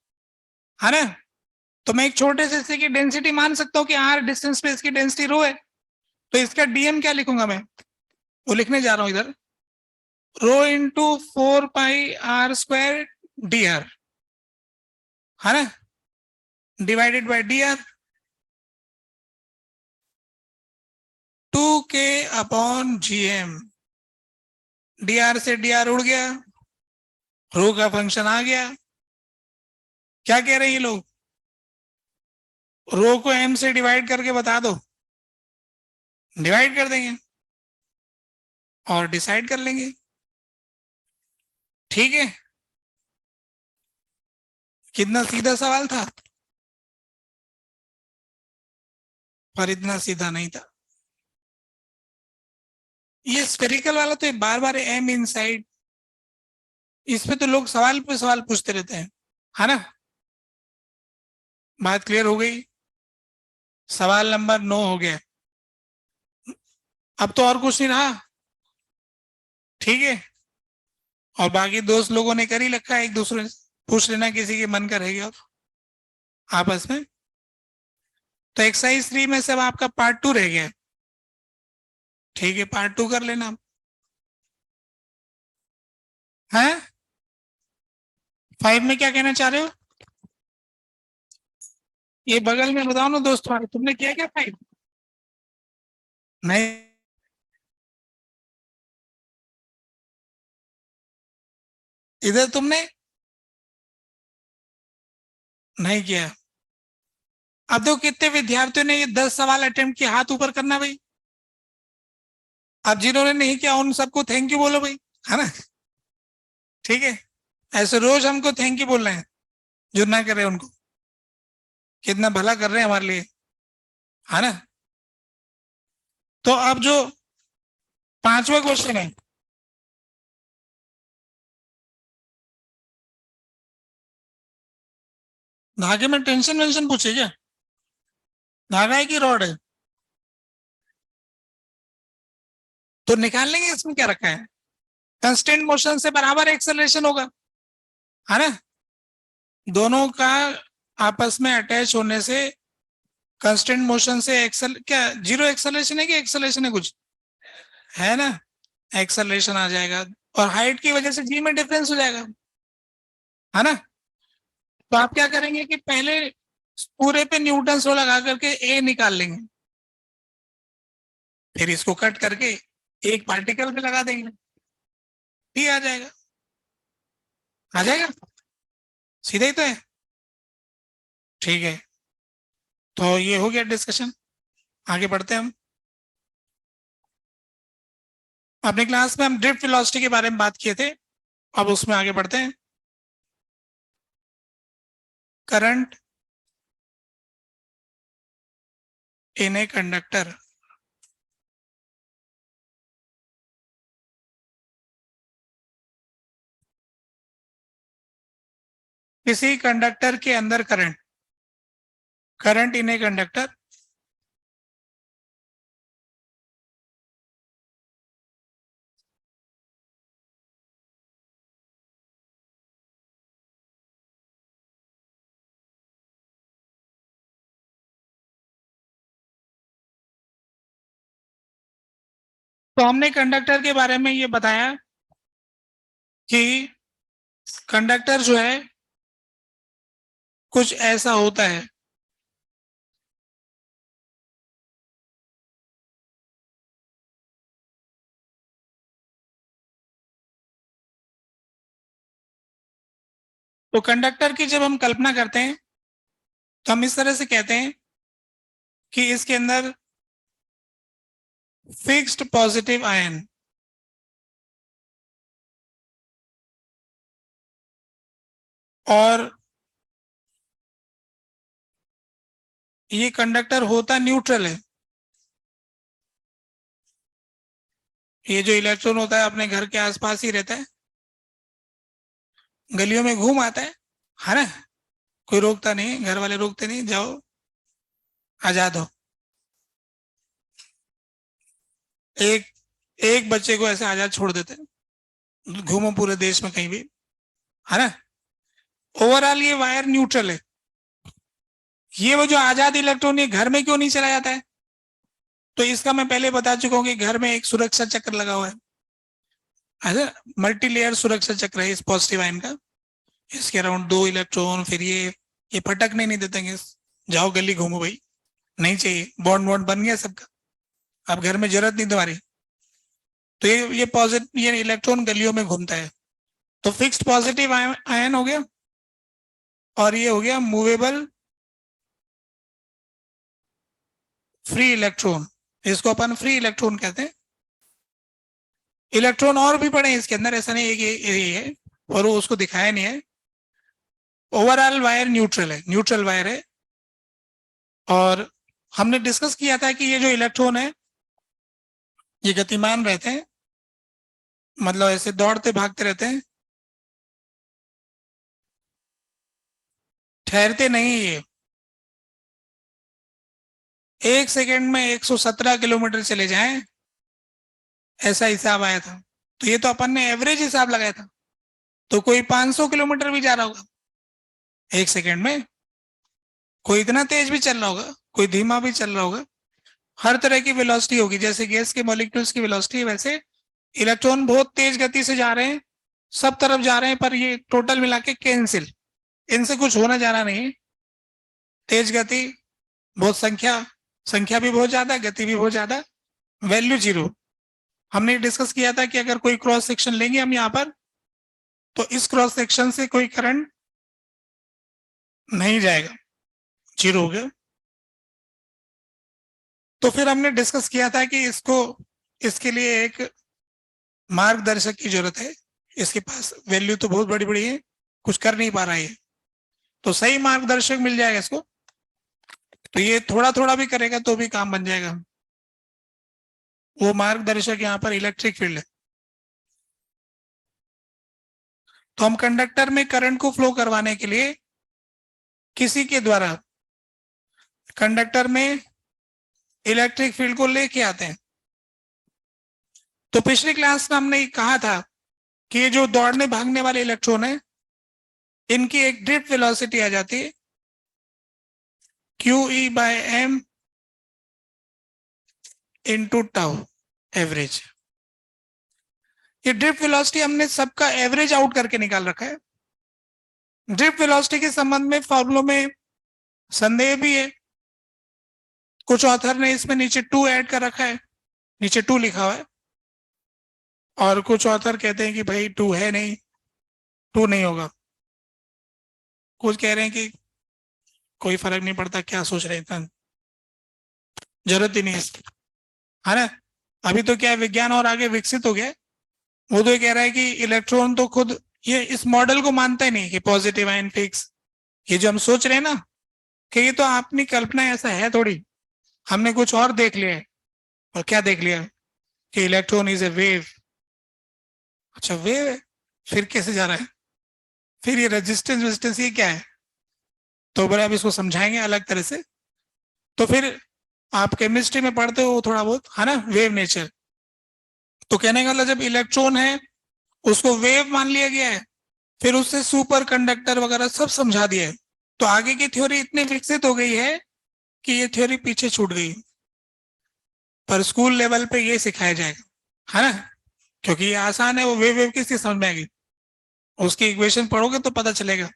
[SPEAKER 1] है ना। तो मैं एक छोटे से हिस्से की डेंसिटी मान सकता हूं कि आर डिस्टेंस पे इसकी डेंसिटी रो है। तो इसका डीएम क्या लिखूंगा मैं, वो लिखने जा रहा हूं इधर, rho into 4 pi R² D R, है ना, divided by D R, 2K upon G M. D R से डी आर उड़ गया, रो का फंक्शन आ गया। क्या कह रहे हैं ये लोग, रो को एम से डिवाइड करके बता दो, डिवाइड कर देंगे और डिसाइड कर लेंगे। ठीक है, कितना सीधा सवाल था, पर इतना सीधा नहीं था। ये स्फेरिकल वाला तो बार बार एम इनसाइड, इस पे तो लोग सवाल पे सवाल पूछते रहते हैं, है ना। बात क्लियर हो गई, सवाल नंबर 9 हो गया। अब तो और कुछ नहीं रहा, ठीक है। और बाकी दोस्त लोगों ने कर ही रखा है, एक दूसरे से पूछ लेना किसी के मन का रह गया तो आपस में। तो एक्सरसाइज 3 में से अब आपका पार्ट 2 रह गया, ठीक है, पार्ट 2 कर लेना है। 5 में क्या कहना चाह रहे हो, ये बगल में बताओ ना दोस्त तुम्हारे, तुमने किया क्या 5? नहीं, इधर तुमने नहीं किया। अब देखो कितने विद्यार्थियों ने ये 10 सवाल अटेम्प्ट किया, हाथ ऊपर करना भाई। अब जिन्होंने नहीं किया उन सबको थैंक यू बोलो भाई, है ना, ठीक है। ऐसे रोज हमको थैंक यू बोलना है, जो ना कर रहे उनको, कितना भला कर रहे हैं हमारे लिए, है ना। तो अब जो 5वां क्वेश्चन है, धागे में टेंशन वेंशन पूछे क्या, धागा है कि रॉड है, तो निकाल लेंगे इसमें क्या रखा है। कंस्टेंट मोशन से बराबर एक्सेलरेशन होगा, है ना, दोनों का आपस में अटैच होने से कंस्टेंट मोशन से एक्सल क्या जीरो एक्सेलरेशन है कि एक्सेलरेशन है कुछ, है ना, एक्सेलरेशन आ जाएगा, और हाइट की वजह से जी में डिफरेंस हो जाएगा, है ना। तो आप क्या करेंगे कि पहले पूरे पे न्यूटन लॉ लगा करके ए निकाल लेंगे, फिर इसको कट करके एक पार्टिकल पे लगा देंगे, ठीक आ जाएगा, आ जाएगा, सीधा ही तो है। ठीक है, तो ये हो गया डिस्कशन, आगे बढ़ते हैं हम। अपनी क्लास में हम ड्रिफ्ट वेलोसिटी के बारे में बात किए थे, अब उसमें आगे बढ़ते हैं। करंट इन ए कंडक्टर, किसी कंडक्टर के अंदर करंट इन ए कंडक्टर तो हमने कंडक्टर के बारे में ये बताया कि कंडक्टर जो है कुछ ऐसा होता है। तो कंडक्टर की जब हम कल्पना करते हैं तो हम इस तरह से कहते हैं कि इसके अंदर फिक्स्ड पॉजिटिव आयन और ये कंडक्टर होता न्यूट्रल है। ये जो इलेक्ट्रॉन होता है अपने घर के आसपास ही रहता है, गलियों में घूम आता है ना, कोई रोकता नहीं, घर वाले रोकते नहीं, जाओ आजाद हो। एक एक बच्चे को ऐसे आजाद छोड़ देते हैं, घूमो पूरे देश में कहीं भी, है ना। ओवरऑल ये वायर न्यूट्रल है। ये वो जो आजाद इलेक्ट्रॉन ये घर में क्यों नहीं चला जाता है, तो इसका मैं पहले बता चुका हूं कि घर में एक सुरक्षा चक्र लगा हुआ है, मल्टी लेयर सुरक्षा चक्र है इस पॉजिटिव आयन का। इसके अराउंड 2 इलेक्ट्रॉन, फिर ये फटकने नहीं देते, जाओ गली घूमो भाई, नहीं चाहिए, बॉन्ड बॉन्ड बन गया सबका, अब घर में जरूरत नहीं तुम्हारी। तो ये पॉजिटिव, ये इलेक्ट्रॉन गलियों में घूमता है। तो फिक्स्ड पॉजिटिव आयन हो गया, और ये हो गया मूवेबल फ्री इलेक्ट्रॉन, इसको अपन फ्री इलेक्ट्रॉन कहते हैं। इलेक्ट्रॉन और भी पड़े हैं इसके अंदर, ऐसा नहीं है कि ये है, और वो उसको दिखाया नहीं है। ओवरऑल वायर न्यूट्रल है, न्यूट्रल वायर है। और हमने डिस्कस किया था कि ये जो इलेक्ट्रॉन है ये गतिमान रहते हैं, मतलब ऐसे दौड़ते भागते रहते हैं, ठहरते नहीं। ये 1 सेकंड में 117 किलोमीटर चले जाएं, ऐसा हिसाब आया था। तो ये तो अपन ने एवरेज हिसाब लगाया था, तो कोई 500 किलोमीटर भी जा रहा होगा 1 सेकंड में, कोई इतना तेज भी चल रहा होगा, कोई धीमा भी चल रहा होगा। हर तरह की वेलोसिटी होगी, जैसे गैस के मॉलिक्यूल्स की वेलोसिटी, वैसे इलेक्ट्रॉन बहुत तेज गति से जा रहे हैं, सब तरफ जा रहे हैं, पर ये टोटल मिला के कैंसिल, इनसे कुछ होना जाना नहीं। तेज गति, बहुत संख्या भी बहुत ज्यादा, गति भी बहुत ज्यादा, वैल्यू 0। हमने डिस्कस किया था कि अगर कोई क्रॉस सेक्शन लेंगे हम यहाँ पर, तो इस क्रॉस सेक्शन से कोई करंट नहीं जाएगा, 0 हो गया। तो फिर हमने डिस्कस किया था कि इसके लिए एक मार्गदर्शक की जरूरत है। इसके पास वैल्यू तो बहुत बड़ी बड़ी है, कुछ कर नहीं पा रहा है, तो सही मार्गदर्शक मिल जाएगा इसको, तो ये थोड़ा थोड़ा भी करेगा तो भी काम बन जाएगा। वो मार्गदर्शक यहाँ पर इलेक्ट्रिक फील्ड है। तो हम कंडक्टर में करंट को फ्लो करवाने के लिए किसी के द्वारा कंडक्टर में इलेक्ट्रिक फील्ड को लेके आते हैं। तो पिछली क्लास में हमने कहा था कि ये जो दौड़ने भागने वाले इलेक्ट्रॉन है, इनकी एक ड्रिफ्ट वेलोसिटी आ जाती है QE/m इंटू टाउ एवरेज। ये ड्रिफ्ट वेलोसिटी हमने सबका एवरेज आउट करके निकाल रखा है। ड्रिफ्ट वेलोसिटी के संबंध में फॉर्मूलों में संदेह भी है, कुछ ऑथर ने इसमें नीचे 2 ऐड कर रखा है, नीचे 2 लिखा हुआ है, और कुछ ऑथर कहते हैं कि भाई 2 है नहीं, 2 नहीं होगा। कुछ कह रहे हैं कि कोई फर्क नहीं पड़ता, क्या सोच रहे हैं, जरूरत ही नहीं है इसकी, है ना। अभी तो क्या है, विज्ञान और आगे विकसित हो गया, वो तो ये कह रहा है कि इलेक्ट्रॉन तो खुद ये इस मॉडल को मानता ही नहीं कि पॉजिटिव आयन फिक्स, ये जो हम सोच रहे हैं ना कि ये तो अपनी कल्पना ऐसा है थोड़ी, हमने कुछ और देख लिया है। और क्या देख लिया कि इलेक्ट्रॉन इज ए वेव। अच्छा वेव है, फिर कैसे जा रहा है, फिर ये रेजिस्टेंस ये क्या है? तो बोले अब इसको समझाएंगे अलग तरह से। तो फिर आप केमिस्ट्री में पढ़ते हो थोड़ा बहुत, है ना, वेव नेचर। तो कहने का मतलब जब इलेक्ट्रॉन है उसको वेव मान लिया गया है, फिर उससे सुपर कंडक्टर वगैरह सब समझा दिया है। तो आगे की थ्योरी इतनी विकसित हो गई है कि ये थ्योरी पीछे छूट गई, पर स्कूल लेवल पे ये सिखाया जाएगा, है ना, क्योंकि ये आसान है। वो वेव वेव किसकी समझ में आएगी? उसकी इक्वेशन पढ़ोगे तो पता चलेगा।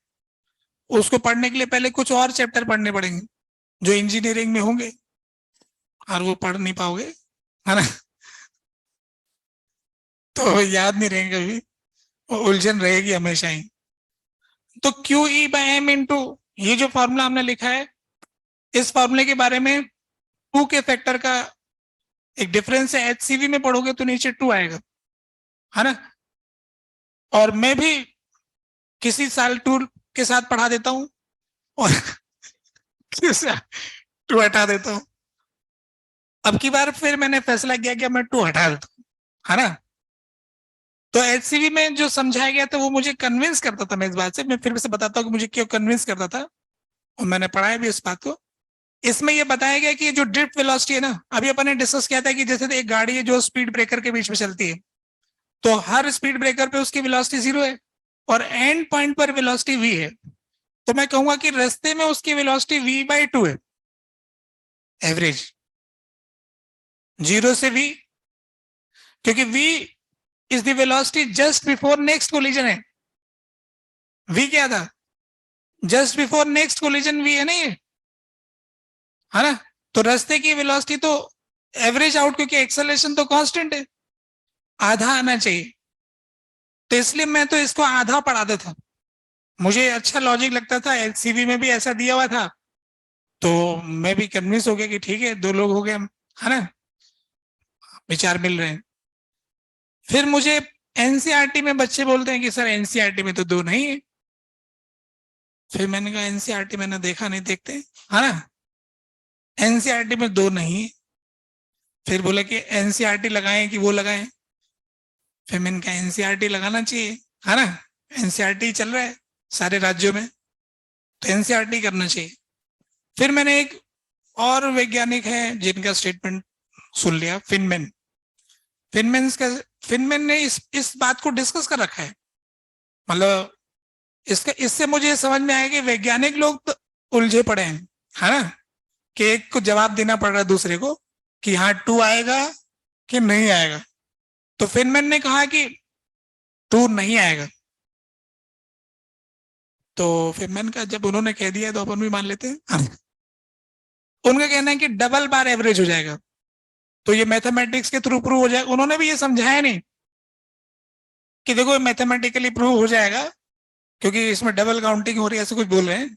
[SPEAKER 1] उसको पढ़ने के लिए पहले कुछ और चैप्टर पढ़ने पड़ेंगे जो इंजीनियरिंग में होंगे, और वो पढ़ नहीं पाओगे, है ना। तो याद नहीं रहेंगे कभी, वो उलझन रहेगी हमेशा ही। तो Q E by M into, ये जो फॉर्मूला हमने लिखा है, इस फॉर्मूले के बारे में टू के फैक्टर का एक डिफरेंस है, एचसीवी में पढ़ोगे तो नीचे टू आएगा, है ना। और मैं भी किसी साल टू के साथ पढ़ा देता हूँ और टू हटा देता हूँ। अब की बार फिर मैंने फैसला किया कि मैं टू हटा देता हूँ, है ना। तो एचसीवी में जो समझाया गया था वो मुझे कन्विंस करता था, मैं इस बात से, मैं फिर से बताता हूँ कि मुझे क्यों कन्विंस करता था, और मैंने पढ़ाया भी इस बात को। इसमें ये बताया गया कि जो ड्रिफ्ट वेलोसिटी है ना, अभी अपन ने डिस्कस किया था कि जैसे एक गाड़ी है जो स्पीड ब्रेकर के बीच में चलती है, तो हर स्पीड ब्रेकर पे उसकी वेलोसिटी 0 है और एंड पॉइंट पर वेलोसिटी v है। तो मैं कहूंगा कि रास्ते में उसकी वेलोसिटी v/2 है, एवरेज 0 से v, क्योंकि v is the velocity just before next collision है। v क्या था? Just before next collision v है ना ये, है ना। तो रास्ते की वेलोसिटी तो एवरेज आउट, क्योंकि एक्सेलरेशन तो कांस्टेंट है, आधा आना चाहिए। तो इसलिए मैं तो इसको आधा पढ़ाता था, मुझे अच्छा लॉजिक लगता था, एलसीबी में भी ऐसा दिया हुआ था। तो मैं भी कन्विंस हो गया कि ठीक है, दो लोग हो गए हम, है ना, विचार मिल रहे हैं। फिर मुझे एनसीईआरटी में बच्चे बोलते हैं कि सर एनसीईआरटी में तो दो नहीं है। फिर मैंने कहा एनसीईआरटी मैंने देखा नहीं, देखते, है ना, एनसीईआरटी में दो नहीं है। फिर बोला कि एनसीईआरटी लगाएं कि वो लगाएं। फिर मैंने कहा एनसीईआरटी लगाना चाहिए, है ना, एनसीईआरटी चल रहा है सारे राज्यों में, तो एनसीईआरटी करना चाहिए। फिर मैंने एक और वैज्ञानिक है जिनका स्टेटमेंट सुन लिया, फिनमैन। फिनमैन ने इस बात को डिस्कस कर रखा है, मतलब इसका, इससे मुझे ये समझ में आया कि वैज्ञानिक लोग तो उलझे पड़े हैं, है ना, कि एक को जवाब देना पड़ रहा है दूसरे को कि हाँ टू आएगा कि नहीं आएगा। तो फिनमैन ने कहा कि टू नहीं आएगा। तो फिनमैन का जब उन्होंने कह दिया तो अपन भी मान लेते हैं। उनका कहना है कि डबल बार एवरेज हो जाएगा, तो ये मैथमेटिक्स के थ्रू प्रूव हो जाएगा। उन्होंने भी ये समझाया नहीं कि देखो मैथमेटिकली प्रूव हो जाएगा, क्योंकि इसमें डबल काउंटिंग हो रही है, ऐसे कुछ बोल रहे हैं,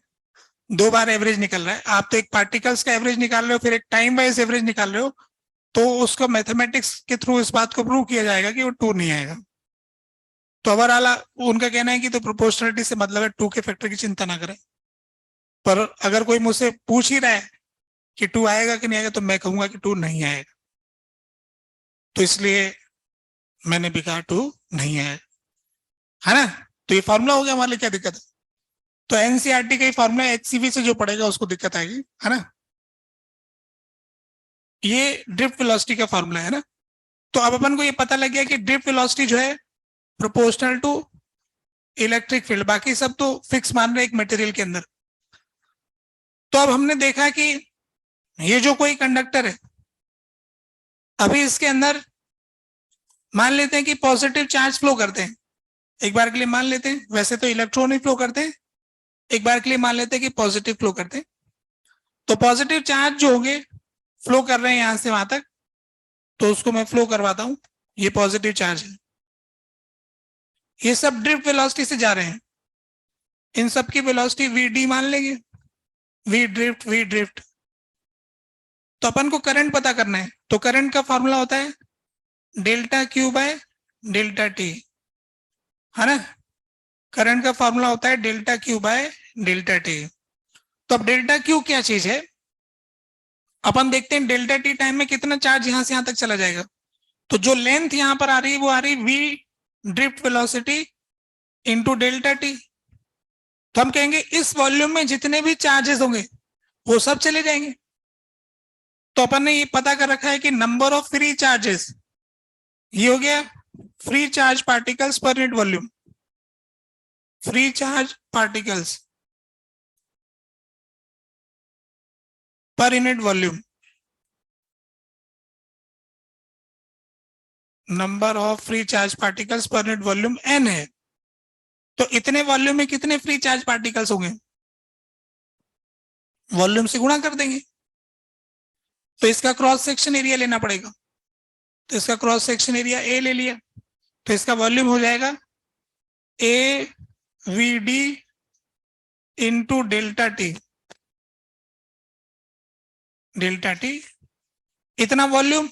[SPEAKER 1] दो बार एवरेज निकल रहा है। आप तो एक पार्टिकल्स का एवरेज निकाल रहे हो, फिर एक टाइम वाइज एवरेज निकाल रहे हो, तो उसको मैथमेटिक्स के थ्रू इस बात को प्रूव किया जाएगा कि वो टू नहीं आएगा। तो ओवरऑल उनका कहना है कि तो प्रोपोर्शनलिटी से मतलब है टू के फैक्टर की चिंता ना करें। पर अगर कोई मुझसे पूछ ही रहा है कि टू आएगा कि नहीं आएगा, तो मैं कहूंगा कि टू नहीं आएगा। तो इसलिए मैंने भी कहा टू नहीं आएगा, है ना। तो ये फॉर्मूला हो गया, हमारे लिए क्या दिक्कत है? तो एनसीईआरटी का ही फॉर्मूला एचसीवी से जो पढ़ेगा उसको दिक्कत आएगी, है ना। ये ड्रिफ्ट वेलोसिटी का फॉर्मूला है ना। तो अब अपन को ये पता लग गया कि ड्रिफ्ट वेलोसिटी जो है प्रोपोर्शनल टू इलेक्ट्रिक फील्ड, बाकी सब तो फिक्स मान रहे एक मटेरियल के अंदर। तो अब हमने देखा कि ये जो कोई कंडक्टर है, अभी इसके अंदर मान लेते हैं कि पॉजिटिव चार्ज फ्लो करते हैं, एक बार के लिए मान लेते हैं, वैसे तो इलेक्ट्रॉन ही फ्लो करते हैं, एक बार के लिए मान लेते हैं कि पॉजिटिव फ्लो करते हैं। तो पॉजिटिव चार्ज जो होंगे फ्लो कर रहे हैं यहां से वहां तक, तो उसको मैं फ्लो करवाता हूं, ये पॉजिटिव चार्ज है। ये सब ड्रिफ्ट वेलोसिटी से जा रहे हैं, इन सब की वेलोसिटी वी डी मान लेंगे, वी ड्रिफ्ट। तो अपन को करंट पता करना है, तो करंट का फॉर्मूला होता है delta Q by delta T, है ना। करंट का फॉर्मूला होता है delta Q by delta T. तो अब डेल्टा क्यू क्या चीज है, अपन देखते हैं डेल्टा टी टाइम में कितना चार्ज यहां से यहां तक चला जाएगा। तो जो लेंथ यहां पर आ रही है वो आ रही V drift velocity into delta T, तो हम कहेंगे इस वॉल्यूम में जितने भी चार्जेस होंगे वो सब चले जाएंगे। तो अपन ने ये पता कर रखा है कि नंबर ऑफ फ्री चार्जेस, ये हो गया free charge particles per unit volume, free charge particles per unit volume, number of free charge particles per unit volume n है। तो इतने वॉल्यूम में कितने फ्री चार्ज पार्टिकल्स होंगे, वॉल्यूम से गुणा कर देंगे। तो इसका क्रॉस सेक्शन एरिया लेना पड़ेगा, तो इसका क्रॉस सेक्शन एरिया ए ले लिया, तो इसका वॉल्यूम हो जाएगा ए V D into delta T, delta T इतना वॉल्यूम,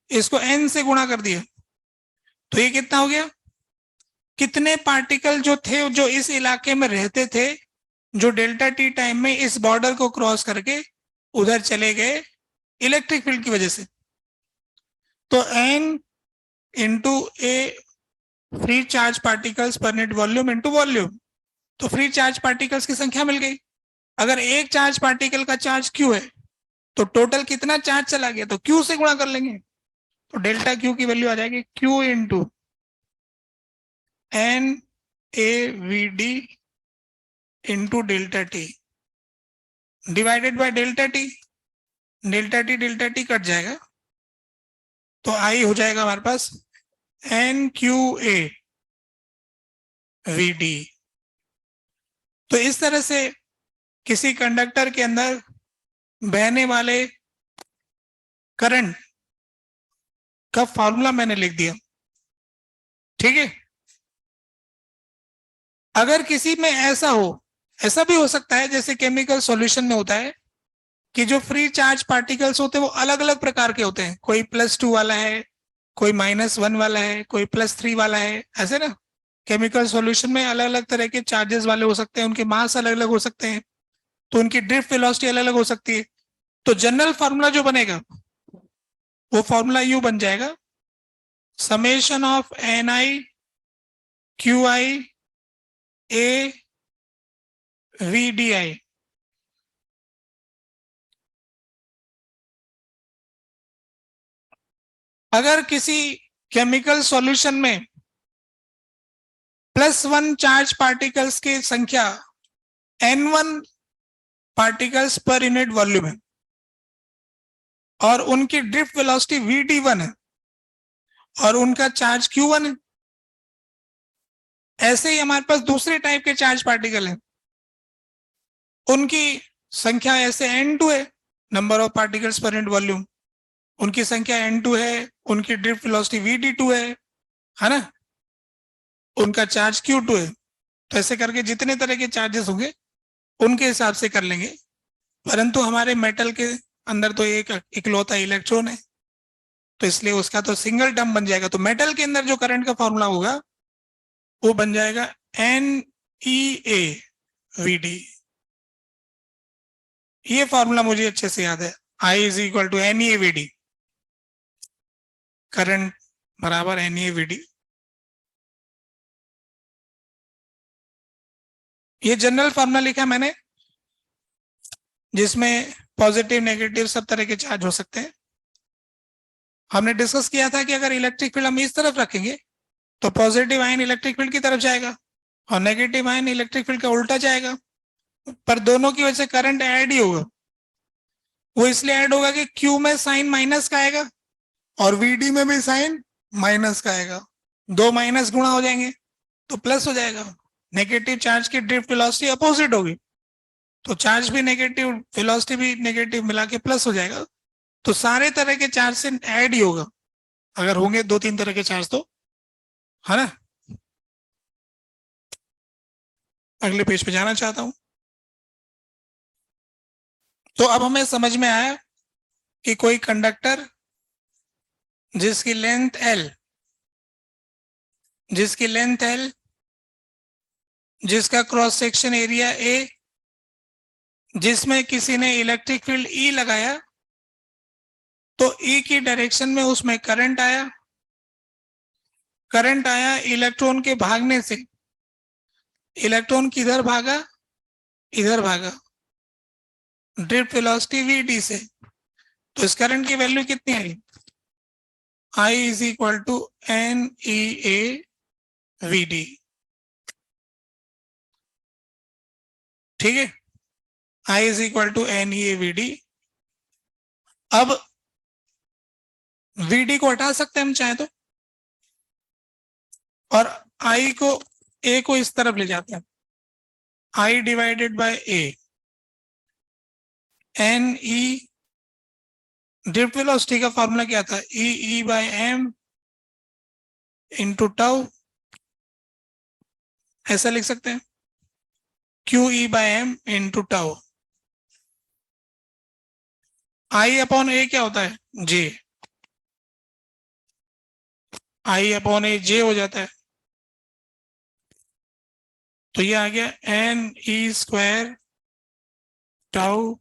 [SPEAKER 1] इसको n से गुणा कर दिया, तो ये कितना हो गया, कितने पार्टिकल जो थे जो इस इलाके में रहते थे, जो डेल्टा टी टाइम में इस बॉर्डर को क्रॉस करके उधर चले गए इलेक्ट्रिक फील्ड की वजह से। तो n into A free charge particles per unit volume into volume, तो फ्री चार्ज पार्टिकल्स की संख्या मिल गई। अगर एक चार्ज पार्टिकल का चार्ज q है तो टोटल कितना चार्ज चला गया, तो q से गुणा कर लेंगे, तो डेल्टा q की वैल्यू आ जाएगी q into N A V D into delta T divided by delta T, delta T cut जाएगा, तो आई हो जाएगा हमारे पास N Q A V D. तो इस तरह से किसी कंडक्टर के अंदर बहने वाले करंट का फॉर्मूला मैंने लिख दिया, ठीक है। अगर किसी में ऐसा हो, ऐसा भी हो सकता है जैसे केमिकल सॉल्यूशन में होता है कि जो फ्री चार्ज पार्टिकल्स होते हैं वो अलग अलग प्रकार के होते हैं, कोई +2 वाला है, कोई -1 वाला है, कोई +3 वाला है, ऐसे ना। केमिकल सॉल्यूशन में अलग अलग तरह के चार्जेस वाले हो सकते हैं, उनके मास अलग अलग हो सकते हैं, तो उनकी ड्रिफ्ट वेलोसिटी अलग अलग हो सकती है। तो जनरल फार्मूला जो बनेगा वो फार्मूला यू बन जाएगा, summation of N I Q I A V D I. अगर किसी केमिकल सॉल्यूशन में +1 चार्ज पार्टिकल्स की संख्या n1 particles per unit volume है और उनकी ड्रिफ्ट वेलोसिटी vd1 है और उनका चार्ज q1 है, ऐसे ही हमारे पास दूसरे टाइप के चार्ज पार्टिकल हैं, उनकी संख्या ऐसे n2 है, number of particles per unit volume, उनकी संख्या n2 है, उनकी ड्रिफ्ट वेलोसिटी vd2 है ना, उनका चार्ज q2 है। तो ऐसे करके जितने तरह के चार्जेस होंगे उनके हिसाब से कर लेंगे, परंतु हमारे मेटल के अंदर तो एक इकलौता इलेक्ट्रॉन है, तो इसलिए उसका तो सिंगल टर्म बन जाएगा। तो मेटल के अंदर जो करंट का फॉर्मूला होगा वो बन जाएगा N E A V D. ये फॉर्मूला मुझे अच्छे से याद है, I is equal to N E A V D, current बराबर N E A V D. ये जनरल फॉर्मूला लिखा मैंने, जिसमें पॉजिटिव नेगेटिव सब तरह के चार्ज हो सकते हैं। हमने डिस्कस किया था कि अगर इलेक्ट्रिक फील्ड हम इस तरफ रखेंगे तो पॉजिटिव आयन इलेक्ट्रिक फील्ड की तरफ जाएगा और नेगेटिव आयन इलेक्ट्रिक फील्ड का उल्टा जाएगा, पर दोनों की वजह से करंट ऐड ही होगा। वो इसलिए ऐड होगा कि क्यू में साइन माइनस का आएगा और वीडी में भी साइन माइनस का आएगा, दो माइनस गुणा हो जाएंगे तो प्लस हो जाएगा। नेगेटिव चार्ज की ड्रिफ्ट वेलोसिटी अपोजिट होगी, तो चार्ज भी नेगेटिव वेलोसिटी भी नेगेटिव मिला के प्लस हो जाएगा। तो सारे तरह के चार्ज से ऐड ही होगा, अगर होंगे 2-3 तरह के चार्ज तो, है ना। अगले पेज पे जाना चाहता हूं। तो अब हमें समझ में आया कि कोई कंडक्टर जिसकी लेंथ L, जिसका क्रॉस सेक्शन एरिया A, जिसमें किसी ने इलेक्ट्रिक फील्ड E लगाया, तो E की डायरेक्शन में उसमें करंट आया इलेक्ट्रॉन के भागने से, इलेक्ट्रॉन किधर भागा, इधर भागा, ड्रिफ्ट वेलोसिटी vt से, तो इस करंट की वैल्यू कितनी आई, I is equal to N E A V D. ठीक है, I is equal to N E A V D. अब वीडी को हटा सकते हैं हम चाहे तो, और आई को, ए को इस तरफ ले जाते हैं, I divided by A, N E, drift velocity का फॉर्मूला क्या था, E E by M into tau, ऐसा लिख सकते हैं, Q E by M into tau. I upon A क्या होता है, जे, आई अपॉन ए जे हो जाता है, तो ये आ गया N E square tau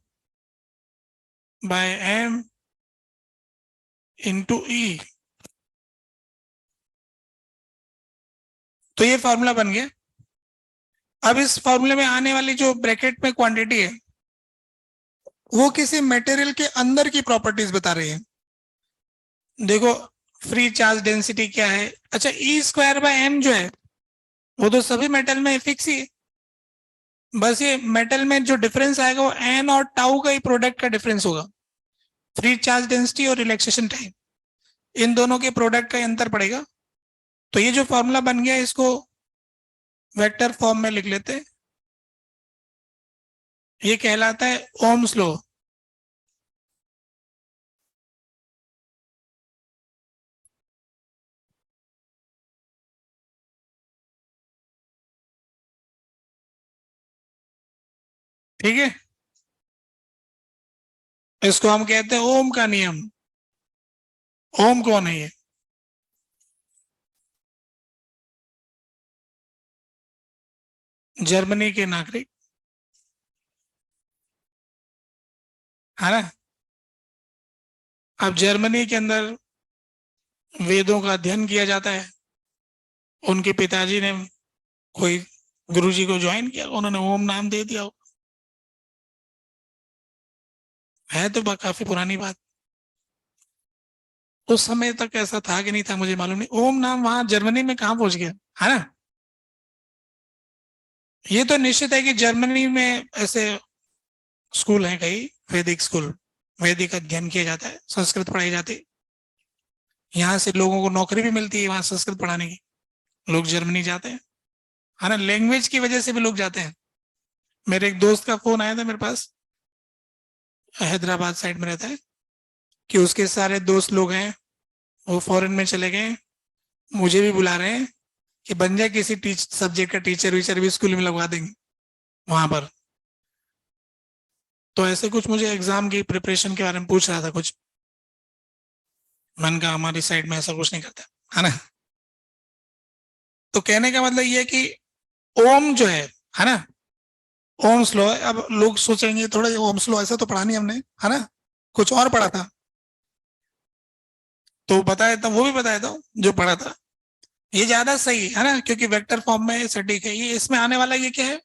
[SPEAKER 1] by M into E. तो ये फॉर्मूला बन गया। अब इस फॉर्मूले में आने वाली जो ब्रैकेट में क्वांटिटी है वो किसी मटेरियल के अंदर की प्रॉपर्टीज बता रही है। देखो फ्री चार्ज डेंसिटी क्या है, अच्छा ई स्क्वायर बाय एम जो है वो तो सभी मेटल में फिक्स ही है, बस ये मेटल में जो डिफरेंस आएगा वो एन और टाउ का ही प्रोडक्ट का डिफरेंस होगा। फ्री चार्ज डेंसिटी और रिलैक्सेशन टाइम, इन दोनों के प्रोडक्ट का अंतर पड़ेगा। तो ये जो फॉर्मूला बन गया इसको वेक्टर फॉर्म में लिख लेते हैं, ये कहलाता है ओम्स लॉ। ठीक है, इसको हम कहते हैं ओम का नियम। ओम कौन है ये, जर्मनी के नागरिक, है ना। अब जर्मनी के अंदर वेदों का अध्ययन किया जाता है, उनके पिताजी ने कोई गुरुजी को ज्वाइन किया, उन्होंने ओम नाम दे दिया, है तो काफी पुरानी बात। उस समय तक ऐसा था कि नहीं था मुझे मालूम नहीं, ओम नाम वहां जर्मनी में कहाँ पहुंच गया, है ना। ये तो निश्चित है कि जर्मनी में ऐसे स्कूल हैं कई, वैदिक स्कूल, वैदिक अध्ययन किया जाता है, संस्कृत पढ़ाई जाती है, यहाँ से लोगों को नौकरी भी मिलती है वहां संस्कृत पढ़ाने की, लोग जर्मनी जाते हैं, है ना, लैंग्वेज की वजह से भी लोग जाते हैं। मेरे एक दोस्त का फोन आया था मेरे पास, हैदराबाद साइड में रहता है, कि उसके सारे दोस्त लोग हैं वो फॉरेन में चले गए, मुझे भी बुला रहे हैं कि बन जाए किसी सब्जेक्ट का टीचर वीचर भी स्कूल में लगवा देंगे वहां पर। तो ऐसे कुछ मुझे एग्जाम की प्रिपरेशन के बारे में पूछ रहा था कुछ, मन का हमारी साइड में ऐसा कुछ नहीं करता, है ना। तो कहने का मतलब ये है कि ओम जो है ना, ओम्स लॉ है। अब लोग सोचेंगे थोड़ा ओम्स लॉ ऐसा तो पढ़ा नहीं हमने, है ना, कुछ और पढ़ा था, तो बताया था, वो भी बताया था जो पढ़ा था, ये ज्यादा सही है ना, क्योंकि वेक्टर फॉर्म में सटीक है। ये इसमें आने वाला ये क्या है,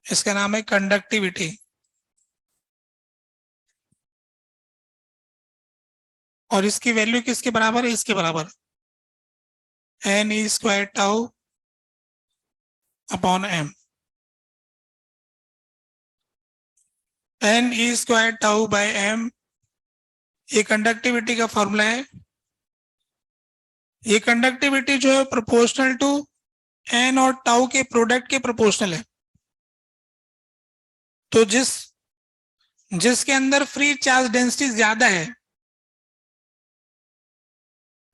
[SPEAKER 1] इसका नाम है कंडक्टिविटी, और इसकी वैल्यू किसके बराबर है, इसके बराबर, N E square tau upon M. N E square tau by M, ये कंडक्टिविटी का फॉर्मूला है। ये कंडक्टिविटी जो है प्रोपोर्शनल टू एन और टाउ के प्रोडक्ट के प्रोपोर्शनल है। तो जिसके अंदर फ्री चार्ज डेंसिटी ज्यादा है,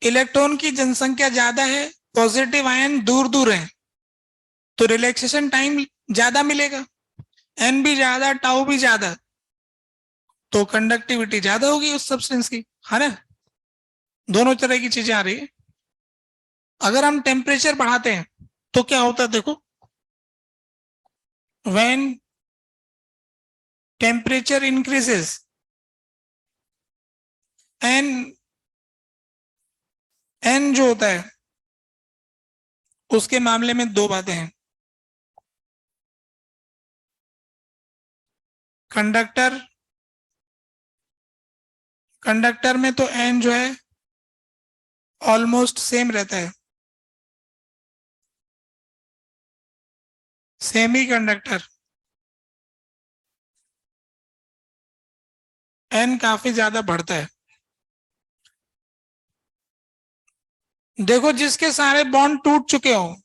[SPEAKER 1] इलेक्ट्रॉन की जनसंख्या ज्यादा है, पॉजिटिव आयन दूर दूर है, तो रिलैक्सेशन टाइम ज्यादा मिलेगा, एन भी ज्यादा टाउ भी ज्यादा, तो कंडक्टिविटी ज्यादा होगी उस सब्सटेंस की, है ना। दोनों तरह की चीजें आ रही है। अगर हम टेम्परेचर बढ़ाते हैं तो क्या होता है, देखो, when temperature increases, N N जो होता है उसके मामले में दो बातें हैं। कंडक्टर कंडक्टर में तो एन जो है ऑलमोस्ट सेम रहता है। सेमी कंडक्टर एन काफी ज्यादा बढ़ता है। देखो, जिसके सारे बॉन्ड टूट चुके हो,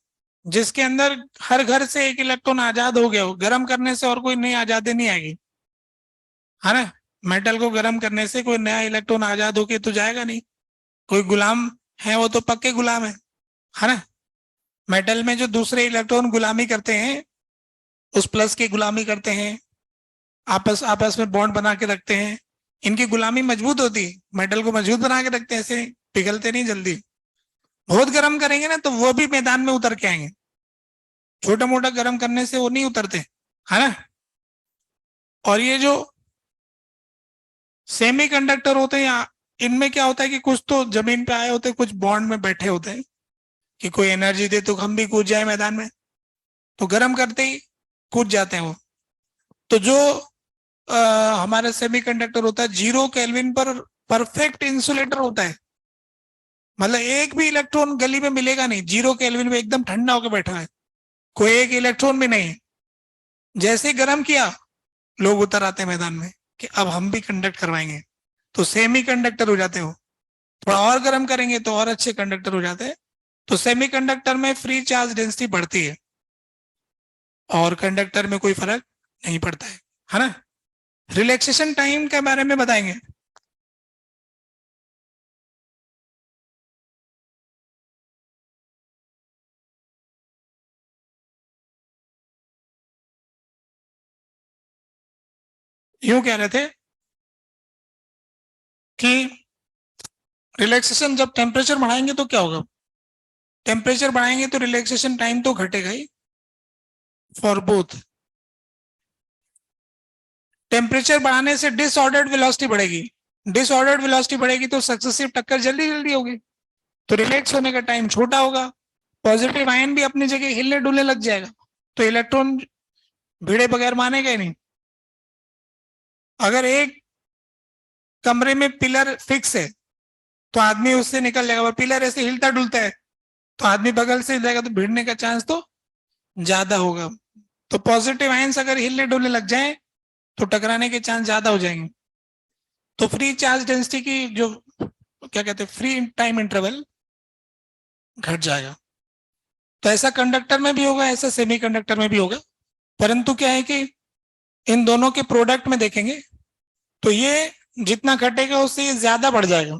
[SPEAKER 1] जिसके अंदर हर घर से एक इलेक्ट्रॉन आजाद हो गया हो, गर्म करने से और कोई नई आजादी नहीं आएगी, है ना। मेटल को गर्म करने से कोई नया इलेक्ट्रॉन आजाद होके तो जाएगा नहीं। कोई गुलाम है वो तो पक्के गुलाम है ना। मेटल में जो दूसरे इलेक्ट्रॉन गुलामी करते हैं, उस प्लस की गुलामी करते हैं, आपस आपस में बॉन्ड बना के रखते हैं। इनकी गुलामी मजबूत होती है, मेटल को मजबूत बना के रखते हैं, ऐसे पिघलते नहीं जल्दी। बहुत गर्म करेंगे ना तो वो भी मैदान में उतर के आएंगे। छोटा मोटा गर्म करने से वो नहीं उतरते, है ना। और ये जो सेमी कंडक्टर होते हैं, इनमें क्या होता है कि कुछ तो जमीन पे आए होते हैं, कुछ बॉन्ड में बैठे होते हैं कि कोई एनर्जी दे तो हम भी कूद जाए मैदान में, तो गर्म करते ही कूद जाते हैं वो। तो जो हमारा सेमीकंडक्टर होता है, 0 केल्विन पर परफेक्ट इंसुलेटर होता है। मतलब एक भी इलेक्ट्रॉन गली में मिलेगा नहीं, 0 केल्विन में एकदम ठंडा होकर बैठा है, कोई एक इलेक्ट्रॉन भी नहीं। जैसे ही गर्म किया, लोग उतर आते हैं मैदान में कि अब हम भी कंडक्ट करवाएंगे, तो सेमी कंडक्टर हो जाते हो। थोड़ा और गर्म करेंगे तो और अच्छे कंडक्टर हो जाते हैं। तो सेमी कंडक्टर में फ्री चार्ज डेंसिटी बढ़ती है और कंडक्टर में कोई फर्क नहीं पड़ता है ना। रिलैक्सेशन टाइम के बारे में बताएंगे। यूं कह रहे थे कि रिलैक्सेशन, जब टेम्परेचर बढ़ाएंगे तो क्या होगा, टेम्परेचर बढ़ाएंगे तो रिलैक्सेशन टाइम तो घटेगा ही फॉर बोथ। टेम्परेचर बढ़ाने से डिसऑर्डर्ड वेलोसिटी बढ़ेगी, डिसऑर्डर्ड वेलोसिटी बढ़ेगी तो सक्सेसिव टक्कर जल्दी जल्दी होगी, तो रिलैक्स होने का टाइम छोटा होगा। पॉजिटिव आयन भी अपनी जगह हिलने डुलने लग जाएगा, तो इलेक्ट्रॉन भिड़े बगैर मानेगा ही नहीं। अगर एक कमरे में पिलर फिक्स है तो आदमी उससे निकल जाएगा, और पिलर ऐसे हिलता डुलता है तो आदमी बगल से जाएगा, तो भिड़ने का चांस तो ज्यादा होगा। तो पॉजिटिव आयंस अगर हिलने डुलने लग जाए तो टकराने के चांस ज्यादा हो जाएंगे। तो फ्री चार्ज डेंसिटी की जो क्या कहते हैं फ्री टाइम इंटरवल घट जाएगा। तो ऐसा कंडक्टर में भी होगा, ऐसा सेमी कंडक्टर में भी होगा। परंतु क्या है कि इन दोनों के प्रोडक्ट में देखेंगे तो ये जितना घटेगा उससे ये ज्यादा बढ़ जाएगा।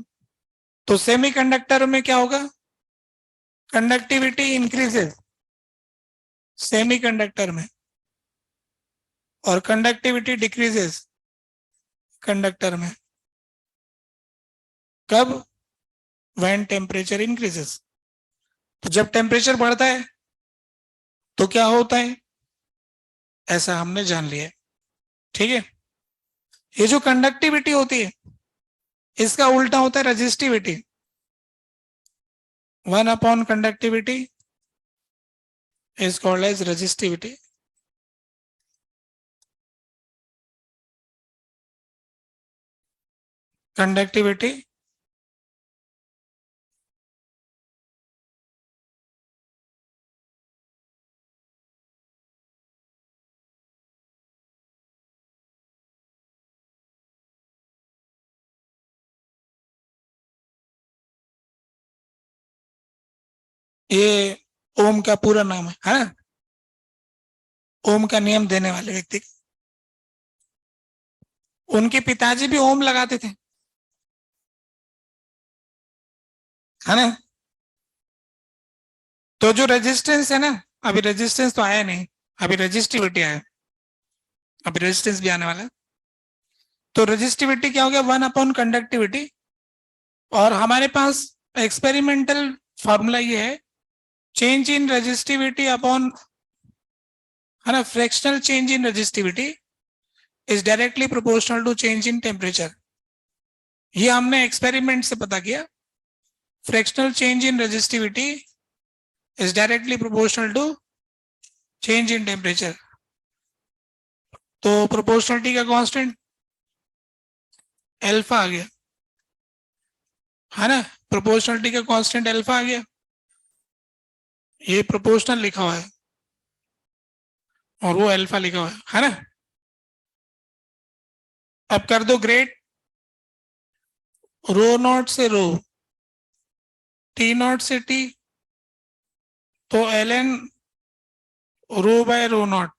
[SPEAKER 1] तो सेमी कंडक्टर में क्या होगा, कंडक्टिविटी इंक्रीजेस सेमी कंडक्टर में, और कंडक्टिविटी डिक्रीजेस कंडक्टर में। कब, व्हेन टेम्परेचर इंक्रीजेस। तो जब टेम्परेचर बढ़ता है तो क्या होता है, ऐसा हमने जान लिया। ठीक है। ये जो कंडक्टिविटी होती है, इसका उल्टा होता है resistivity. 1 upon conductivity is called as resistivity. Conductivity ये ओम का पूरा नाम है ना, ओम का नियम देने वाले व्यक्ति। उनके पिताजी भी ओम लगाते थे, है ना। तो जो रेजिस्टेंस है ना, अभी रेजिस्टेंस तो आया नहीं, अभी रेजिस्टिविटी आया, अभी रेजिस्टेंस भी आने वाला है। तो रेजिस्टिविटी क्या हो गया, 1 अपॉन कंडक्टिविटी। और हमारे पास एक्सपेरिमेंटल फॉर्मूला ये है, चेंज इन रेजिस्टिविटी अपॉन, है ना, fractional change in resistivity is directly proportional to change in temperature. ये हमने एक्सपेरिमेंट से पता किया। Fractional change in resistivity is directly proportional to change in temperature. तो प्रोपोर्शनलिटी का कांस्टेंट अल्फा आ गया, है ना। प्रोपोर्शनलिटी का कांस्टेंट अल्फा आ गया, ये प्रोपोर्शनल लिखा हुआ है और वो अल्फा लिखा हुआ है ना। अब कर दो ग्रेड, रो नॉट से रो, टी नॉट से टी, तो L N rho by rho naught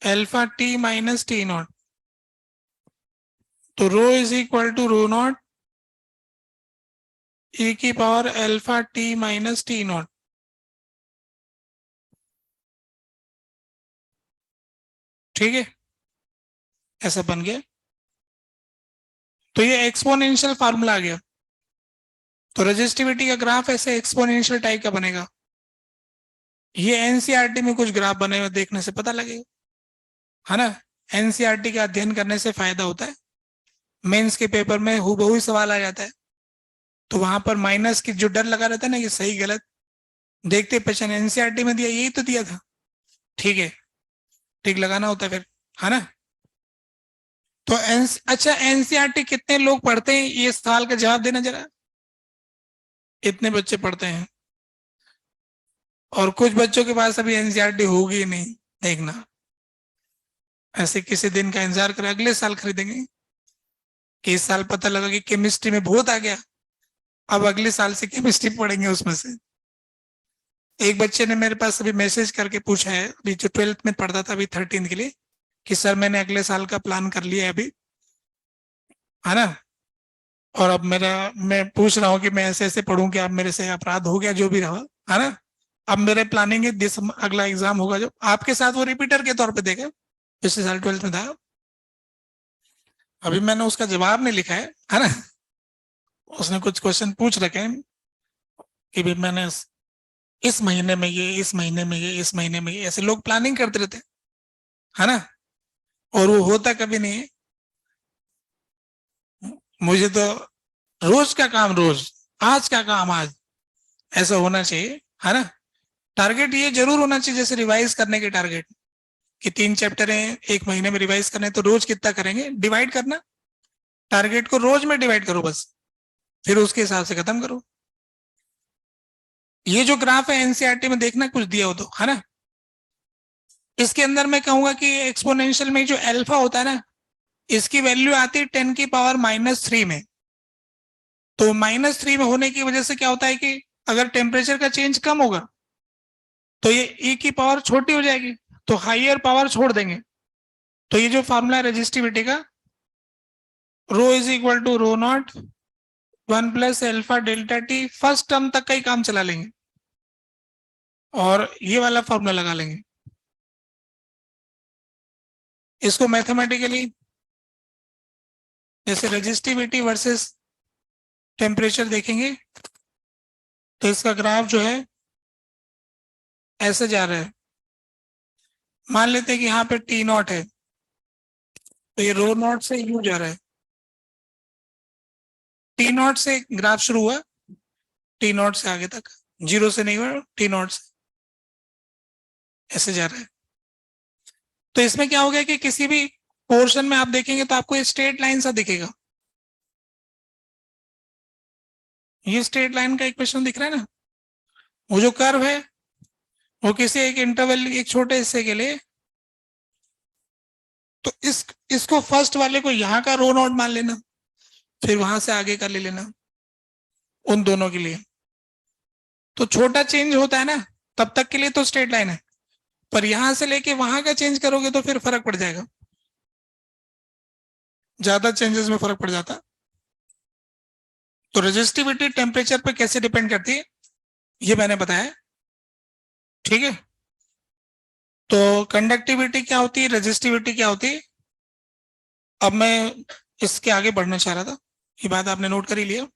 [SPEAKER 1] alpha T minus T naught, तो rho is equal to rho naught E की power alpha T minus T naught. ठीक है, ऐसा बन गया। तो ये एक्सपोनेंशियल फार्मूला आ गया। तो रेजिस्टिविटी का ग्राफ ऐसे एक्सपोनेंशियल टाइप का बनेगा। ये एनसीईआरटी में कुछ ग्राफ बने हुए देखने से पता लगेगा, है ना। एनसीईआरटी का अध्ययन करने से फायदा होता है, मेंस के पेपर में हूबहू सवाल आ जाता है, तो वहां पर माइनस की जो डर लगा रहता है ना कि सही गलत देखते पहचान, एनसीईआरटी में दिया यही तो दिया था, ठीक है, ठीक लगाना होता है फिर, है ना। तो अच्छा एनसीईआरटी कितने लोग पढ़ते हैं, ये सवाल का जवाब देना जरा। इतने बच्चे पढ़ते हैं, और कुछ बच्चों के पास अभी एनसीईआरटी होगी ही नहीं, देखना। ऐसे किसी दिन का इंतजार करें, अगले साल खरीदेंगे कि इस साल पता लगा कि केमिस्ट्री में बहुत आ गया, अब अगले साल से केमिस्ट्री पढ़ेंगे उसमें से। एक बच्चे ने मेरे पास अभी मैसेज करके पूछा है, अभी जो 12th में पढ़ता था, अभी 13th के लिए, कि सर मैंने अगले साल का प्लान कर लिया है अभी, है ना। और अब मेरा, मैं पूछ रहा हूँ कि मैं ऐसे ऐसे पढ़ूं कि अब मेरे से अपराध हो गया जो भी रहा, है ना। अब मेरे प्लानिंग है दिस अगला एग्जाम होगा जो आपके साथ, वो रिपीटर के तौर पे देगा, पिछले साल 12th में था। अभी मैंने उसका जवाब नहीं लिखा है ना। उसने कुछ क्वेश्चन पूछ रखे हैं कि भी मैंने इस महीने में ये, इस महीने में ये, इस महीने में ये, ऐसे लोग प्लानिंग करते रहते हैं, है ना। और वो होता कभी नहीं है। मुझे तो रोज का काम रोज, आज का काम आज, ऐसा होना चाहिए, है ना। टारगेट ये जरूर होना चाहिए, जैसे रिवाइज करने के टारगेट, कि 3 चैप्टर हैं, एक महीने में रिवाइज करने, तो रोज कितना करेंगे डिवाइड करना, टारगेट को रोज में डिवाइड करो बस, फिर उसके हिसाब से खत्म करो। ये जो ग्राफ है एनसीईआरटी में देखना, कुछ दिया हो तो, है ना। इसके अंदर मैं कहूंगा कि एक्सपोनेंशियल में जो अल्फा होता है ना, इसकी वैल्यू आती है 10⁻³ में। तो -3 में होने की वजह से क्या होता है कि अगर टेम्परेचर का चेंज कम होगा तो ये ई की पावर छोटी हो जाएगी, तो हाइयर पावर छोड़ देंगे। तो ये जो फॉर्मूला है रेजिस्टिविटी का, rho is equal to rho naught 1+α∆t, first term तक का ही काम चला लेंगे और ये वाला फॉर्मूला लगा लेंगे। इसको मैथमेटिकली जैसे रेजिस्टिविटी वर्सेस टेम्परेचर देखेंगे, तो इसका ग्राफ जो है ऐसे जा रहा है। मान लेते हैं कि यहाँ पे टी नॉट है, तो ये रो नॉट से यू जा रहा है। टी नॉट से ग्राफ शुरू हुआ, टी नॉट से आगे तक, जीरो से नहीं हुआ, टी नॉट से ऐसे जा रहा है। तो इसमें क्या हो गया कि किसी भी पोर्शन में आप देखेंगे तो आपको ये स्ट्रेट लाइन सा दिखेगा, ये स्ट्रेट लाइन का इक्वेशन दिख रहा है ना। वो जो कर्व है वो किसी एक इंटरवल, एक छोटे हिस्से के लिए, तो इसको फर्स्ट वाले को यहाँ का रो नॉट मान लेना, फिर वहां से आगे का ले लेना, उन दोनों के लिए। तो छोटा चेंज होता है ना, तब तक के लिए तो स्ट्रेट लाइन है, पर यहां से लेके वहां का चेंज करोगे तो फिर फर्क पड़ जाएगा, ज्यादा चेंजेस में फर्क पड़ जाता। तो रेजिस्टिविटी टेम्परेचर पे कैसे डिपेंड करती है ये मैंने बताया, ठीक है। तो कंडक्टिविटी क्या होती है, रेजिस्टिविटी क्या होती है, अब मैं इसके आगे बढ़ना चाह रहा था, ये बात आपने नोट कर ही लिया।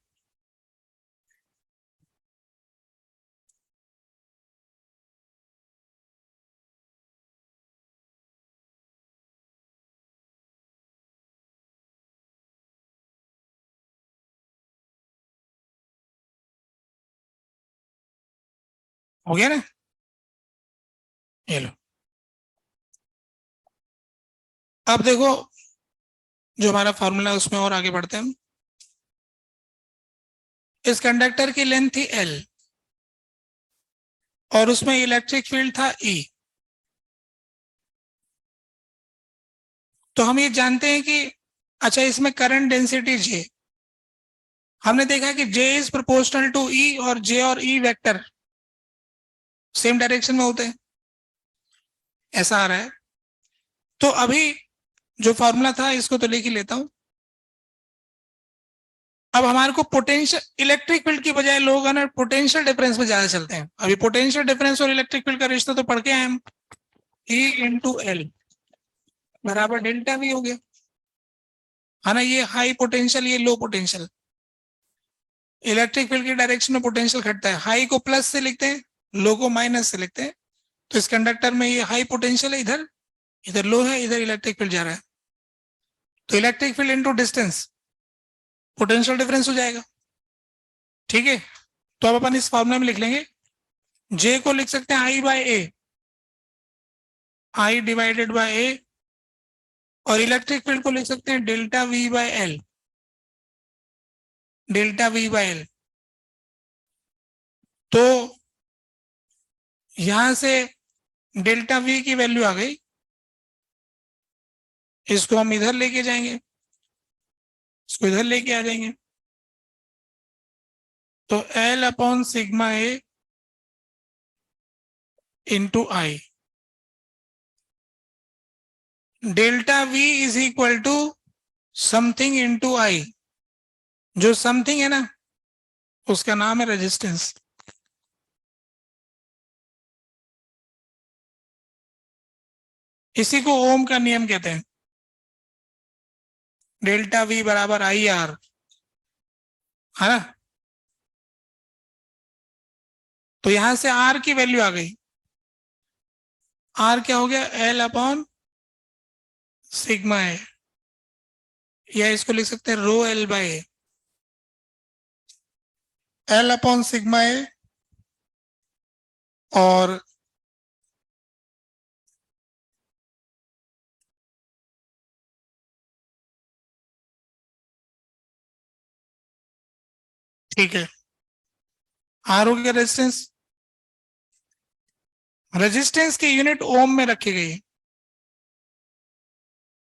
[SPEAKER 1] हो गया ना, ये लो। अब देखो जो हमारा फॉर्मूला है उसमें और आगे बढ़ते हैं हम। इस कंडक्टर की लेंथ थी एल और उसमें इलेक्ट्रिक फील्ड था ई। तो हम ये जानते हैं कि अच्छा इसमें करंट डेंसिटी जे, हमने देखा कि जे इज प्रोपोर्शनल टू ई और जे और ई वेक्टर सेम डायरेक्शन में होते हैं, ऐसा आ रहा है। तो अभी जो फॉर्मूला था इसको तो लिख ही लेता हूं। अब हमारे को पोटेंशियल इलेक्ट्रिक फील्ड की बजाय लोग है ना पोटेंशियल डिफरेंस में ज्यादा चलते हैं। अभी पोटेंशियल डिफरेंस और इलेक्ट्रिक फील्ड का रिश्ता तो पढ़ के आए हम, ई इंटू एल बराबर डेल्टा वी हो गया, है ना। ये हाई पोटेंशियल, ये लो पोटेंशियल। इलेक्ट्रिक फील्ड की डायरेक्शन में पोटेंशियल घटता है, हाई को प्लस से लिखते हैं, लो को माइनस से लिखते हैं। तो इस कंडक्टर में ये हाई पोटेंशियल है, इधर इधर लो है, इधर इलेक्ट्रिक फील्ड जा रहा है। तो electric field into distance potential difference हो जाएगा, ठीक है। तो अब अपन इस फॉर्मूला में लिख लेंगे, जे को लिख सकते हैं I by A, I divided by A, और इलेक्ट्रिक फील्ड को लिख सकते हैं delta V by L, delta V by L. तो यहां से डेल्टा वी की वैल्यू आ गई, इसको हम इधर लेके जाएंगे, इसको इधर लेके आ जाएंगे। तो L upon sigma A into I, delta V is equal to something into I. जो समथिंग है ना उसका नाम है रेजिस्टेंस। इसी को ओम का नियम कहते हैं, डेल्टा वी बराबर आई आर, है ना। तो यहां से आर की वैल्यू आ गई, आर क्या हो गया, एल अपॉन सिग्मा ए, या इसको लिख सकते हैं rho L by A, L upon sigma A और ठीक है, आर हो गया रेजिस्टेंस। रेजिस्टेंस की यूनिट ओम में रखी गई,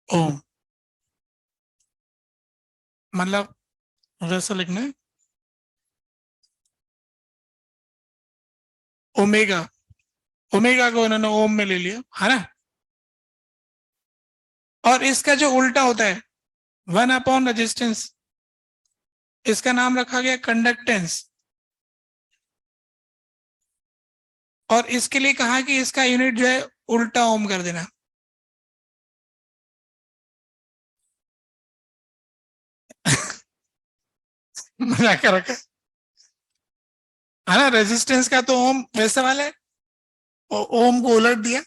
[SPEAKER 1] ओम, मतलब वैसा लिखना है ओमेगा, ओमेगा को उन्होंने ओम में ले लिया, है ना। और इसका जो उल्टा होता है वन अपॉन रेजिस्टेंस, इसका नाम रखा गया कंडक्टेंस। और इसके लिए कहा कि इसका यूनिट जो है उल्टा ओम कर देना। मजाक कर रखा है ना, रेजिस्टेंस का तो ओम वैसे वाला है, ओम को उलट दिया।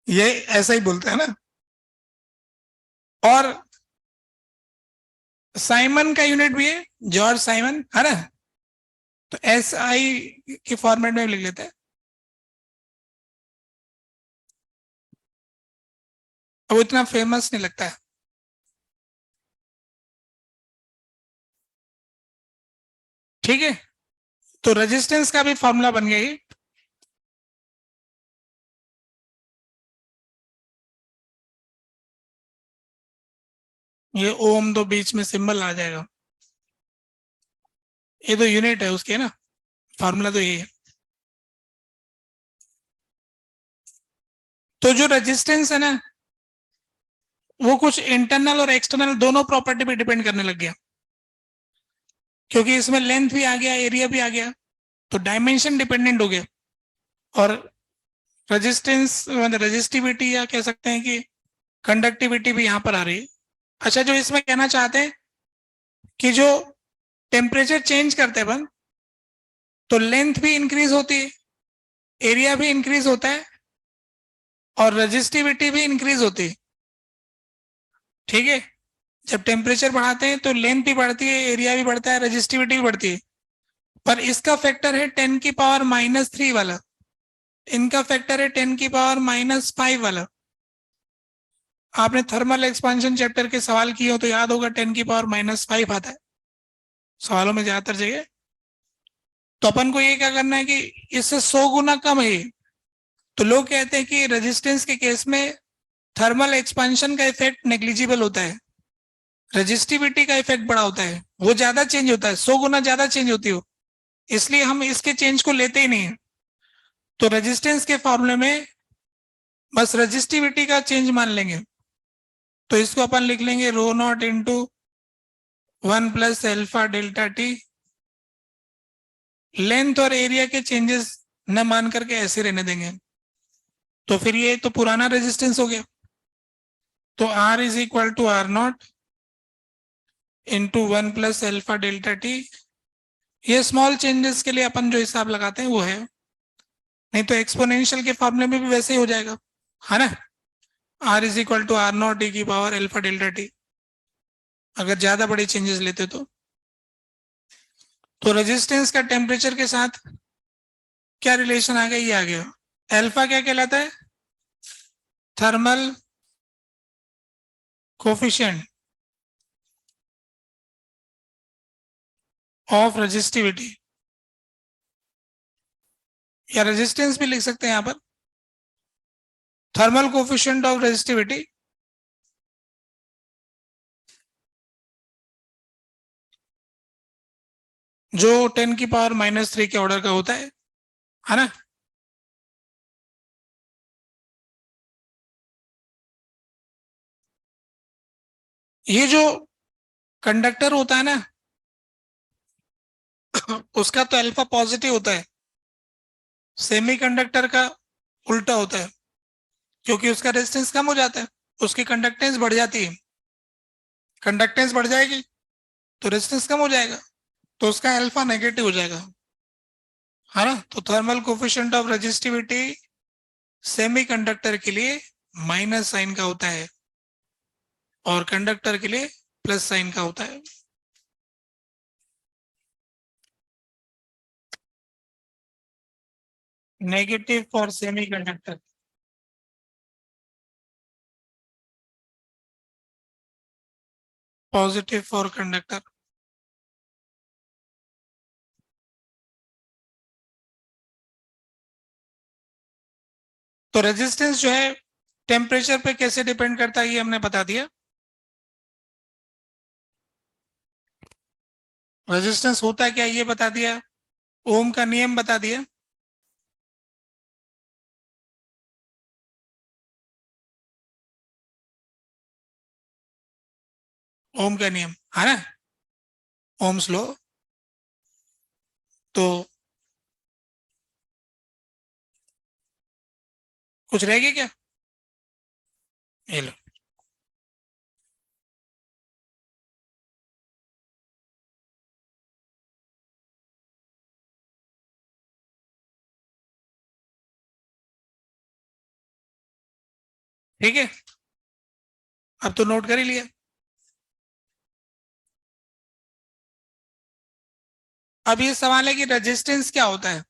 [SPEAKER 1] ये ऐसा ही बोलते हैं ना। और साइमन का यूनिट भी है, जॉर्ज साइमन, है ना। तो एस आई के फॉर्मेट में लिख लेते हैं। अब वो इतना फेमस नहीं लगता है, ठीक है। तो रेजिस्टेंस का भी फॉर्मूला बन गया ये ओम तो बीच में सिंबल आ जाएगा, ये तो यूनिट है उसके ना, फॉर्मूला तो ये है। तो जो रेजिस्टेंस है ना वो कुछ इंटरनल और एक्सटर्नल दोनों प्रॉपर्टी पे डिपेंड करने लग गया, क्योंकि इसमें लेंथ भी आ गया, एरिया भी आ गया, तो डायमेंशन डिपेंडेंट हो गया। और रेजिस्टेंस मतलब रेजिस्टिविटी या कह सकते हैं कि कंडक्टिविटी भी यहाँ पर आ रही है। अच्छा, जो इसमें कहना चाहते हैं कि जो टेम्परेचर चेंज करते हैं अपन, तो लेंथ भी इंक्रीज होती है, एरिया भी इंक्रीज होता है, और रेजिस्टिविटी भी इंक्रीज होती है, ठीक है। जब टेम्परेचर बढ़ाते हैं तो लेंथ भी बढ़ती है, एरिया भी बढ़ता है, रेजिस्टिविटी भी बढ़ती है। पर इसका फैक्टर है 10⁻³ वाला, इनका फैक्टर है 10⁻⁵ वाला। आपने थर्मल एक्सपांशन चैप्टर के सवाल किए हो तो याद होगा 10⁻⁵ आता है सवालों में ज्यादातर जगह। तो अपन को ये क्या करना है कि इससे 100 गुना कम है। तो लोग कहते हैं कि रेजिस्टेंस के केस में थर्मल एक्सपांशन का इफेक्ट नेग्लिजिबल होता है, रेजिस्टिविटी का इफेक्ट बड़ा होता है, वो ज्यादा चेंज होता है, 100 गुना ज्यादा चेंज होती हो, इसलिए हम इसके चेंज को लेते ही नहीं है। तो रेजिस्टेंस के फॉर्मूले में बस रेजिस्टिविटी का चेंज मान लेंगे। तो इसको अपन लिख लेंगे ρ0 इंटू 1+α∆t। लेंथ और एरिया के चेंजेस न मान करके ऐसे रहने देंगे। तो फिर ये तो पुराना रेजिस्टेंस हो गया। तो R is equal to R0 into 1+α∆t। ये स्मॉल चेंजेस के लिए अपन जो हिसाब लगाते हैं वो है, नहीं तो एक्सपोनेंशियल के फॉर्मूले में भी वैसे ही हो जाएगा, है ना। R is equal to R0 e की पावर α∆t, अगर ज्यादा बड़े चेंजेस लेते तो रेजिस्टेंस का टेम्परेचर के साथ क्या रिलेशन आ गया, ये आ गया। अल्फा क्या कहलाता है, थर्मल कोफिशिएंट ऑफ रेजिस्टिविटी, या रेजिस्टेंस भी लिख सकते हैं यहां पर, थर्मल कोफिशिएंट ऑफ रेजिस्टिविटी जो 10⁻³ के ऑर्डर का होता है ना। ये जो कंडक्टर होता है ना उसका तो अल्फा पॉजिटिव होता है, सेमीकंडक्टर का उल्टा होता है, क्योंकि उसका रेजिस्टेंस कम हो जाता है, उसकी कंडक्टेंस बढ़ जाती है, कंडक्टेंस बढ़ जाएगी तो रेजिस्टेंस कम हो जाएगा, तो उसका अल्फा नेगेटिव हो जाएगा, है ना। तो thermal coefficient of resistivity semiconductor के लिए माइनस साइन का होता है और कंडक्टर के लिए प्लस साइन का होता है। Negative for semiconductor, positive for conductor. तो रेजिस्टेंस जो है टेम्परेचर पे कैसे डिपेंड करता है ये हमने बता दिया। रेजिस्टेंस होता है क्या ये बता दिया, ओम का नियम बता दिया। ओम का नियम है ना, ओम्स लॉ। तो कुछ रह गया क्या, ये लो। ठीक है, अब तो नोट कर ही लिया। अब ये सवाल है कि रेजिस्टेंस क्या होता है।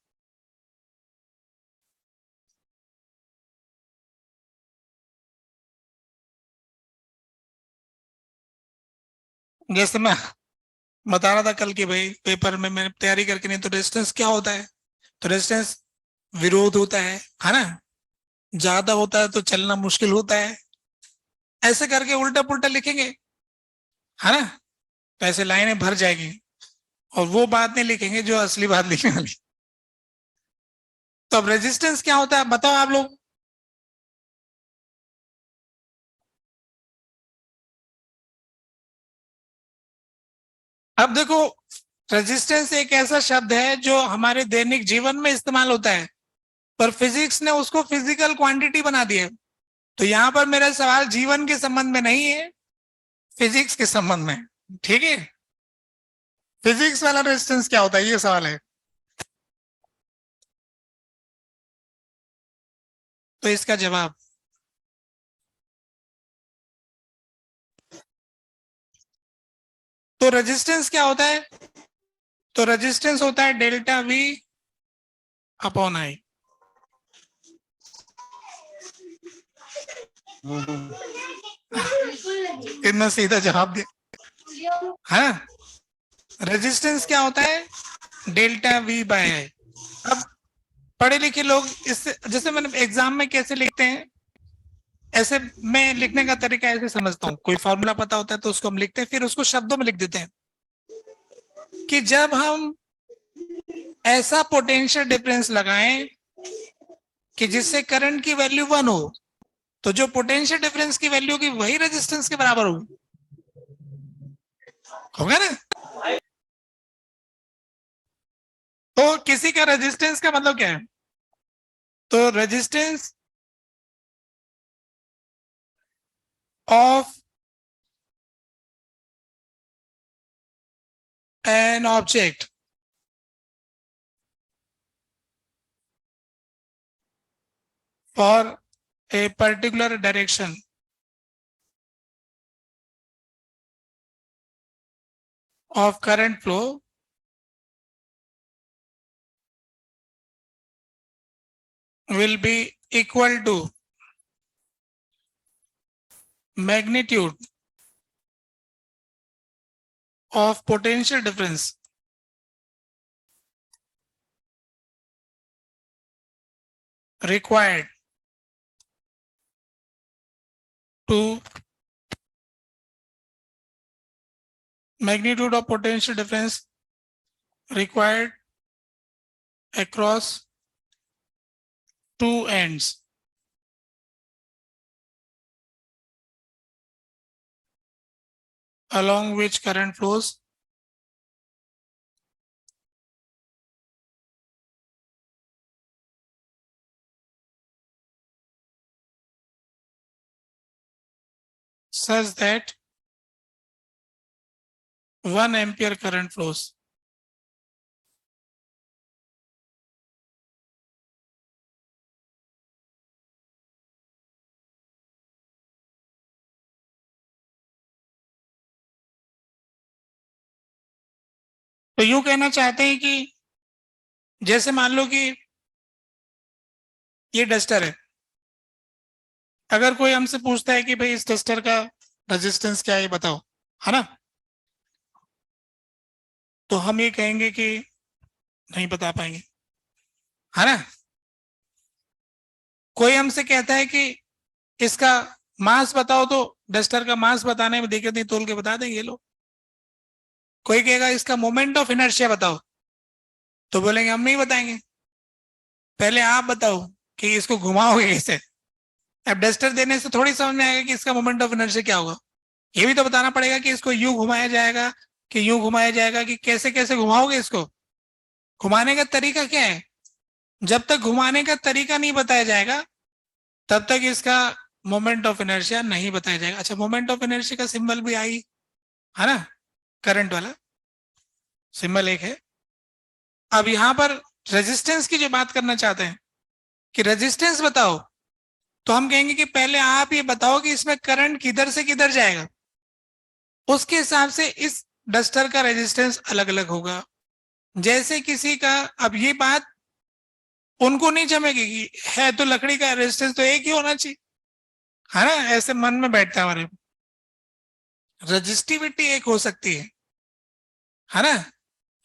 [SPEAKER 1] जैसे मैं बता रहा था कल की भाई पेपर में मैंने तैयारी करके, नहीं तो रेजिस्टेंस क्या होता है, तो रेजिस्टेंस विरोध होता है ना, ज्यादा होता है तो चलना मुश्किल होता है, ऐसे करके उल्टा पुल्टा लिखेंगे, है ना। तो ऐसे लाइनें भर जाएगी और वो बात नहीं लिखेंगे जो असली बात लिखने वाली। तो अब रेजिस्टेंस क्या होता है बताओ आप लोग। अब देखो, रेजिस्टेंस एक ऐसा शब्द है जो हमारे दैनिक जीवन में इस्तेमाल होता है, पर फिजिक्स ने उसको फिजिकल क्वांटिटी बना दिया है। तो यहां पर मेरा सवाल जीवन के संबंध में नहीं है, फिजिक्स के संबंध में। ठीक है, फिजिक्स वाला रेजिस्टेंस क्या होता है ये सवाल है। तो इसका जवाब तो रेजिस्टेंस क्या होता है? तो रेजिस्टेंस होता है डेल्टा वी अपॉन आई। कितना सीधा जवाब दिया। हाँ, रेजिस्टेंस क्या होता है? डेल्टा वी बाय आई। अब पढ़े लिखे लोग इससे, जैसे मैंने एग्जाम में कैसे लिखते हैं, ऐसे मैं लिखने का तरीका ऐसे समझता हूँ। कोई फॉर्मूला पता होता है तो उसको हम लिखते हैं, फिर उसको शब्दों में लिख देते हैं कि जब हम ऐसा पोटेंशियल डिफरेंस लगाएं कि जिससे करंट की वैल्यू 1 हो, तो जो पोटेंशियल डिफरेंस की वैल्यू की वही रेजिस्टेंस के बराबर होगा ना। तो किसी का रेजिस्टेंस का मतलब क्या है? तो resistance of an object for a particular direction of current flow will be equal to magnitude of potential difference required to magnitude of potential difference required across two ends along which current flows such that 1 ampere current flows. तो यूं कहना चाहते हैं कि जैसे मान लो कि ये डस्टर है, अगर कोई हमसे पूछता है कि भाई इस डस्टर का रेजिस्टेंस क्या है बताओ, है ना, तो हम ये कहेंगे कि नहीं बता पाएंगे, है ना। कोई हमसे कहता है कि इसका मास बताओ, तो डस्टर का मास बताने में दिक्कत नहीं, तोल के बता देंगे ये लोग। कोई कहेगा इसका मोमेंट ऑफ इनर्शिया बताओ, तो बोलेंगे हम नहीं बताएंगे, पहले आप बताओ कि इसको घुमाओगे कैसे। अब डस्टर देने से थोड़ी समझ में आएगा कि इसका मोमेंट ऑफ इनर्शिया क्या होगा, ये भी तो बताना पड़ेगा कि इसको यूं घुमाया जाएगा कि यूं घुमाया जाएगा, कि कैसे कैसे घुमाओगे इसको, घुमाने का तरीका क्या है। जब तक घुमाने का तरीका नहीं बताया जाएगा तब तक इसका मोमेंट ऑफ इनर्शिया नहीं बताया जाएगा। अच्छा, मोमेंट ऑफ इनर्शिया का सिंबल भी आई, है ना, करंट वाला सिंबल एक है। अब यहां पर रेजिस्टेंस की जो बात करना चाहते हैं कि रेजिस्टेंस बताओ, तो हम कहेंगे कि पहले आप ये बताओ कि इसमें करंट किधर से किधर जाएगा, उसके हिसाब से इस डस्टर का रेजिस्टेंस अलग अलग होगा। जैसे किसी का, अब ये बात उनको नहीं जमेगी कि है तो लकड़ी का रेजिस्टेंस तो एक ही होना चाहिए, है ना, ऐसे मन में बैठता है हमारे। रजिस्टिविटी एक हो सकती है ना।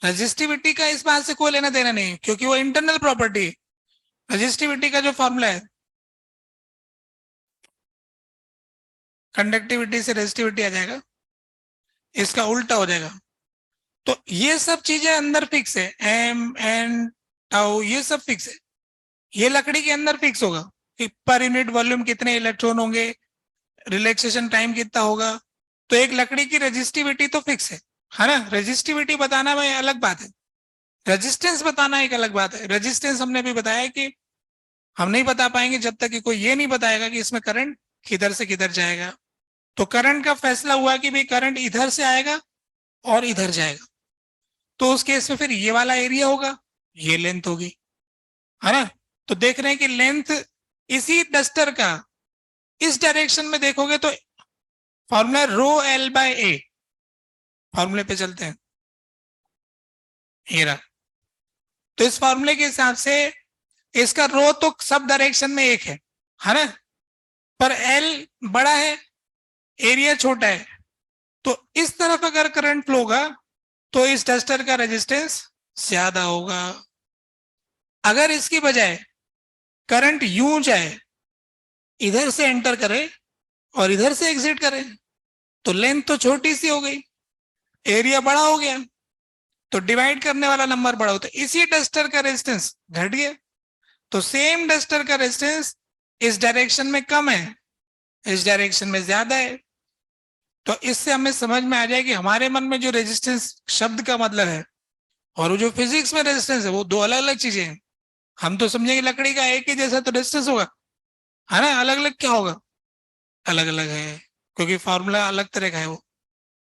[SPEAKER 1] रजिस्टिविटी का इस बात से कोई लेना देना नहीं, क्योंकि वो इंटरनल प्रॉपर्टी है। रजिस्टिविटी का जो फॉर्मूला है, कंडक्टिविटी से रेजिस्टिविटी आ जाएगा, इसका उल्टा हो जाएगा। तो ये सब चीजें अंदर फिक्स है, एम एन टाउ ये सब फिक्स है। ये लकड़ी के अंदर फिक्स होगा कि पर यूनिट वॉल्यूम कितने इलेक्ट्रॉन होंगे, रिलैक्सेशन टाइम कितना होगा। तो एक लकड़ी की रेजिस्टिविटी तो फिक्स है ना। रेजिस्टिविटी बताना में अलग बात है, रेजिस्टेंस बताना एक अलग बात है। रेजिस्टेंस हमने भी बताया कि हम नहीं बता पाएंगे जब तक कि कोई ये नहीं बताएगा कि इसमें करंट किधर से किधर जाएगा। तो करंट का फैसला हुआ कि भाई करंट इधर से आएगा और इधर जाएगा, तो उस केस में फिर ये वाला एरिया होगा, ये लेंथ होगी, है ना। तो देख रहे हैं कि लेंथ इसी डस्टर का इस डायरेक्शन में देखोगे तो फॉर्मूला रो एल बाय ए, फॉर्मूले पे चलते हैं, ये रहा। तो इस फॉर्मूले के हिसाब से इसका रो तो सब डायरेक्शन में एक है ना, पर एल बड़ा है, एरिया छोटा है। तो इस तरफ अगर करंट फ्लो होगा तो इस डस्टर का रेजिस्टेंस ज्यादा होगा। अगर इसकी बजाय करंट यूं जाए, इधर से एंटर करे और इधर से एग्जिट करे, तो लेंथ तो छोटी सी हो गई, एरिया बड़ा हो गया, तो डिवाइड करने वाला नंबर बड़ा होता है। इसी डस्टर का रेजिस्टेंस घट गया, तो सेम डस्टर का रेजिस्टेंस इस डायरेक्शन में कम है, इस डायरेक्शन में ज्यादा है। तो इससे हमें समझ में आ जाए कि हमारे मन में जो रेजिस्टेंस शब्द का मतलब है और वो जो फिजिक्स में रेजिस्टेंस है, वो दो अलग अलग चीजें हैं। हम तो समझेंगे लकड़ी का एक ही जैसा तो रेजिस्टेंस होगा, है ना, अलग अलग क्या होगा, अलग अलग है, क्योंकि फॉर्मूला अलग तरह का है वो।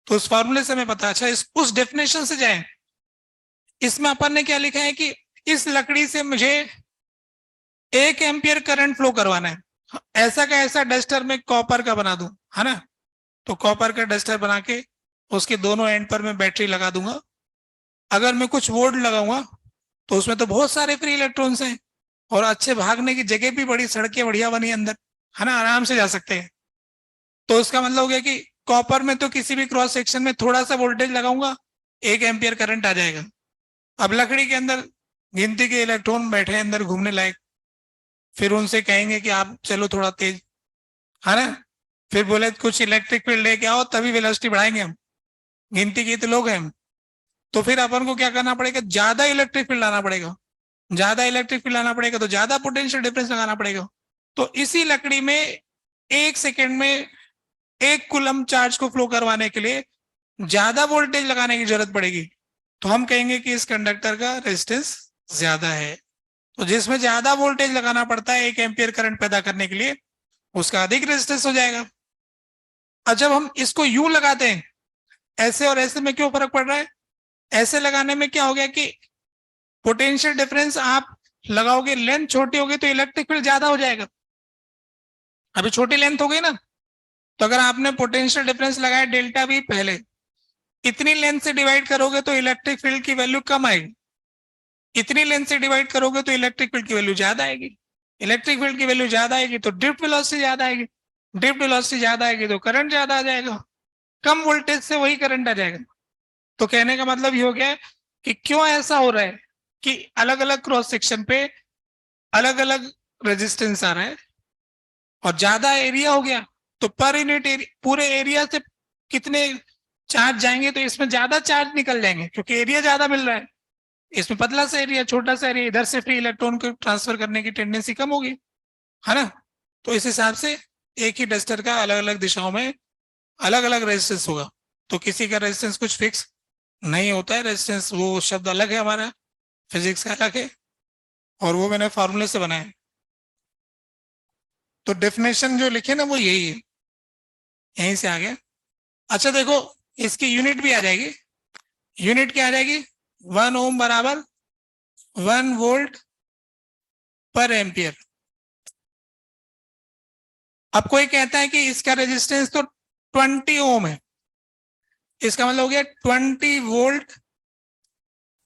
[SPEAKER 1] तो उस फॉर्मूले से हमें पता, अच्छा इस उस डेफिनेशन से जाए, इसमें अपन ने क्या लिखा है कि इस लकड़ी से मुझे 1 एम्पियर करंट फ्लो करवाना है, ऐसा का ऐसा डस्टर में कॉपर का बना दूं, है ना। तो कॉपर का डस्टर बना के उसके दोनों एंड पर मैं बैटरी लगा दूंगा। अगर मैं कुछ वोल्ट लगाऊंगा तो उसमें तो बहुत सारे फ्री इलेक्ट्रॉन्स हैं और अच्छे भागने की जगह भी बड़ी, सड़कें बढ़िया बनी अंदर, है ना, आराम से जा सकते हैं। तो उसका मतलब हो गया कि कॉपर में तो किसी भी क्रॉस सेक्शन में थोड़ा सा वोल्टेज लगाऊंगा, 1 एम्पियर करंट आ जाएगा। अब लकड़ी के अंदर गिनती के इलेक्ट्रॉन बैठे हैं अंदर घूमने लायक, फिर उनसे कहेंगे कि आप चलो थोड़ा तेज, है ना, फिर बोले कुछ इलेक्ट्रिक फील्ड लेके आओ तभी वेलोसिटी बढ़ाएंगे हम, गिनती के तो लोग हैं हम। तो फिर अपन को क्या करना पड़ेगा, ज्यादा इलेक्ट्रिक फील्ड लाना पड़ेगा, ज्यादा इलेक्ट्रिक फील्ड लाना पड़ेगा तो ज्यादा पोटेंशियल डिफरेंस लगाना पड़ेगा। तो इसी लकड़ी में 1 सेकेंड में 1 कूलम चार्ज को फ्लो करवाने के लिए ज्यादा वोल्टेज लगाने की जरूरत पड़ेगी। तो हम कहेंगे कि इस कंडक्टर का रेजिस्टेंस ज्यादा है। तो जिसमें ज्यादा वोल्टेज लगाना पड़ता है 1 एम्पियर करंट पैदा करने के लिए, उसका अधिक रेजिस्टेंस हो जाएगा। और जब हम इसको यूं लगाते हैं, ऐसे और ऐसे में क्यों फर्क पड़ रहा है, ऐसे लगाने में क्या हो गया कि पोटेंशियल डिफरेंस आप लगाओगे, लेंथ छोटी होगी तो इलेक्ट्रिक फील्ड ज्यादा हो जाएगा। अभी छोटी लेंथ हो गई ना, तो अगर आपने पोटेंशियल डिफरेंस लगाया डेल्टा वी पहले, इतनी लेंथ से डिवाइड करोगे तो इलेक्ट्रिक फील्ड की वैल्यू कम आएगी, इतनी लेंथ से डिवाइड करोगे तो इलेक्ट्रिक फील्ड की वैल्यू ज्यादा आएगी, इलेक्ट्रिक फील्ड की वैल्यू ज्यादा आएगी तो ड्रिफ्ट वेलोसिटी ज्यादा आएगी, ड्रिफ्ट वेलोसिटी ज्यादा आएगी तो करंट ज्यादा आ जाएगा, कम वोल्टेज से वही करंट आ जाएगा। तो कहने का मतलब ये हो गया कि क्यों ऐसा हो रहा है कि अलग अलग क्रॉस सेक्शन पे अलग अलग रेजिस्टेंस आ रहा है, और ज्यादा एरिया हो गया तो पर यूनिट पूरे एरिया से कितने चार्ज जाएंगे, तो इसमें ज्यादा चार्ज निकल जाएंगे क्योंकि एरिया ज्यादा मिल रहा है। इसमें पतला सा एरिया, छोटा सा एरिया, इधर से फ्री इलेक्ट्रॉन को ट्रांसफर करने की टेंडेंसी कम होगी, है ना। तो इस हिसाब से एक ही डस्टर का अलग अलग दिशाओं में अलग अलग रेजिस्टेंस होगा। तो किसी का रेजिस्टेंस कुछ फिक्स नहीं होता है, रेजिस्टेंस वो शब्द अलग है, हमारा फिजिक्स का अलग है, और वो मैंने फॉर्मूले से बनाया है। तो डेफिनेशन जो लिखे ना वो यही है, यहीं से आ गया। अच्छा देखो, इसकी यूनिट भी आ जाएगी। यूनिट क्या आ जाएगी, 1 ओम बराबर 1 वोल्ट पर एम्पियर। अब कोई कहता है कि इसका रेजिस्टेंस तो 20 ओम है, इसका मतलब हो गया 20 वोल्ट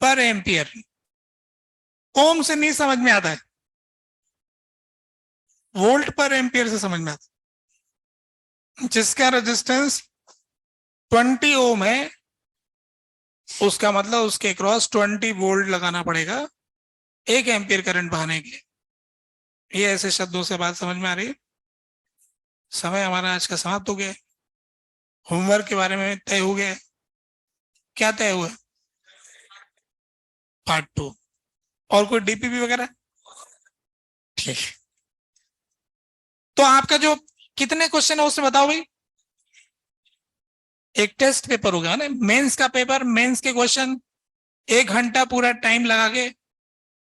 [SPEAKER 1] पर एम्पियर। ओम से नहीं समझ में आता है, वोल्ट पर एम्पियर से समझ में आता है। जिसका रेजिस्टेंस 20 ओम है उसका मतलब उसके क्रॉस 20 वोल्ट लगाना पड़ेगा 1 एम्पियर करंट बहाने के लिए। ये ऐसे शब्दों से बात समझ में आ रही है। समय हमारा आज का समाप्त हो गया, होमवर्क के बारे में तय हो गया। क्या तय हुआ, पार्ट 2, और कोई डीपीपी वगैरह, ठीक। तो आपका जो कितने क्वेश्चन है उससे बताओ भाई। एक टेस्ट पेपर होगा ना, मेंस का पेपर, मेंस के क्वेश्चन 1 घंटा पूरा टाइम लगा के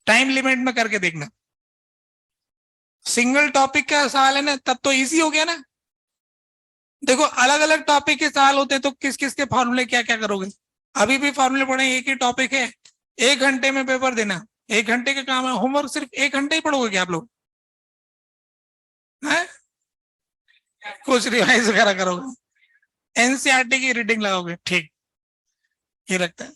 [SPEAKER 1] टाइम लिमिट में करके देखना। सिंगल टॉपिक का सवाल है ना, तब तो इजी हो गया ना। देखो अलग अलग टॉपिक के सवाल होते तो किस किस के फॉर्मूले क्या क्या करोगे। अभी भी फॉर्मूले पढ़े, एक ही टॉपिक है, 1 घंटे में पेपर देना, 1 घंटे का काम है। होमवर्क सिर्फ 1 घंटे ही पढ़ोगे क्या आप लोग, है? कुछ रिवाइज वगैरह करोगे, एनसीईआरटी की रीडिंग लगाओगे, ठीक। ये रखते हैं।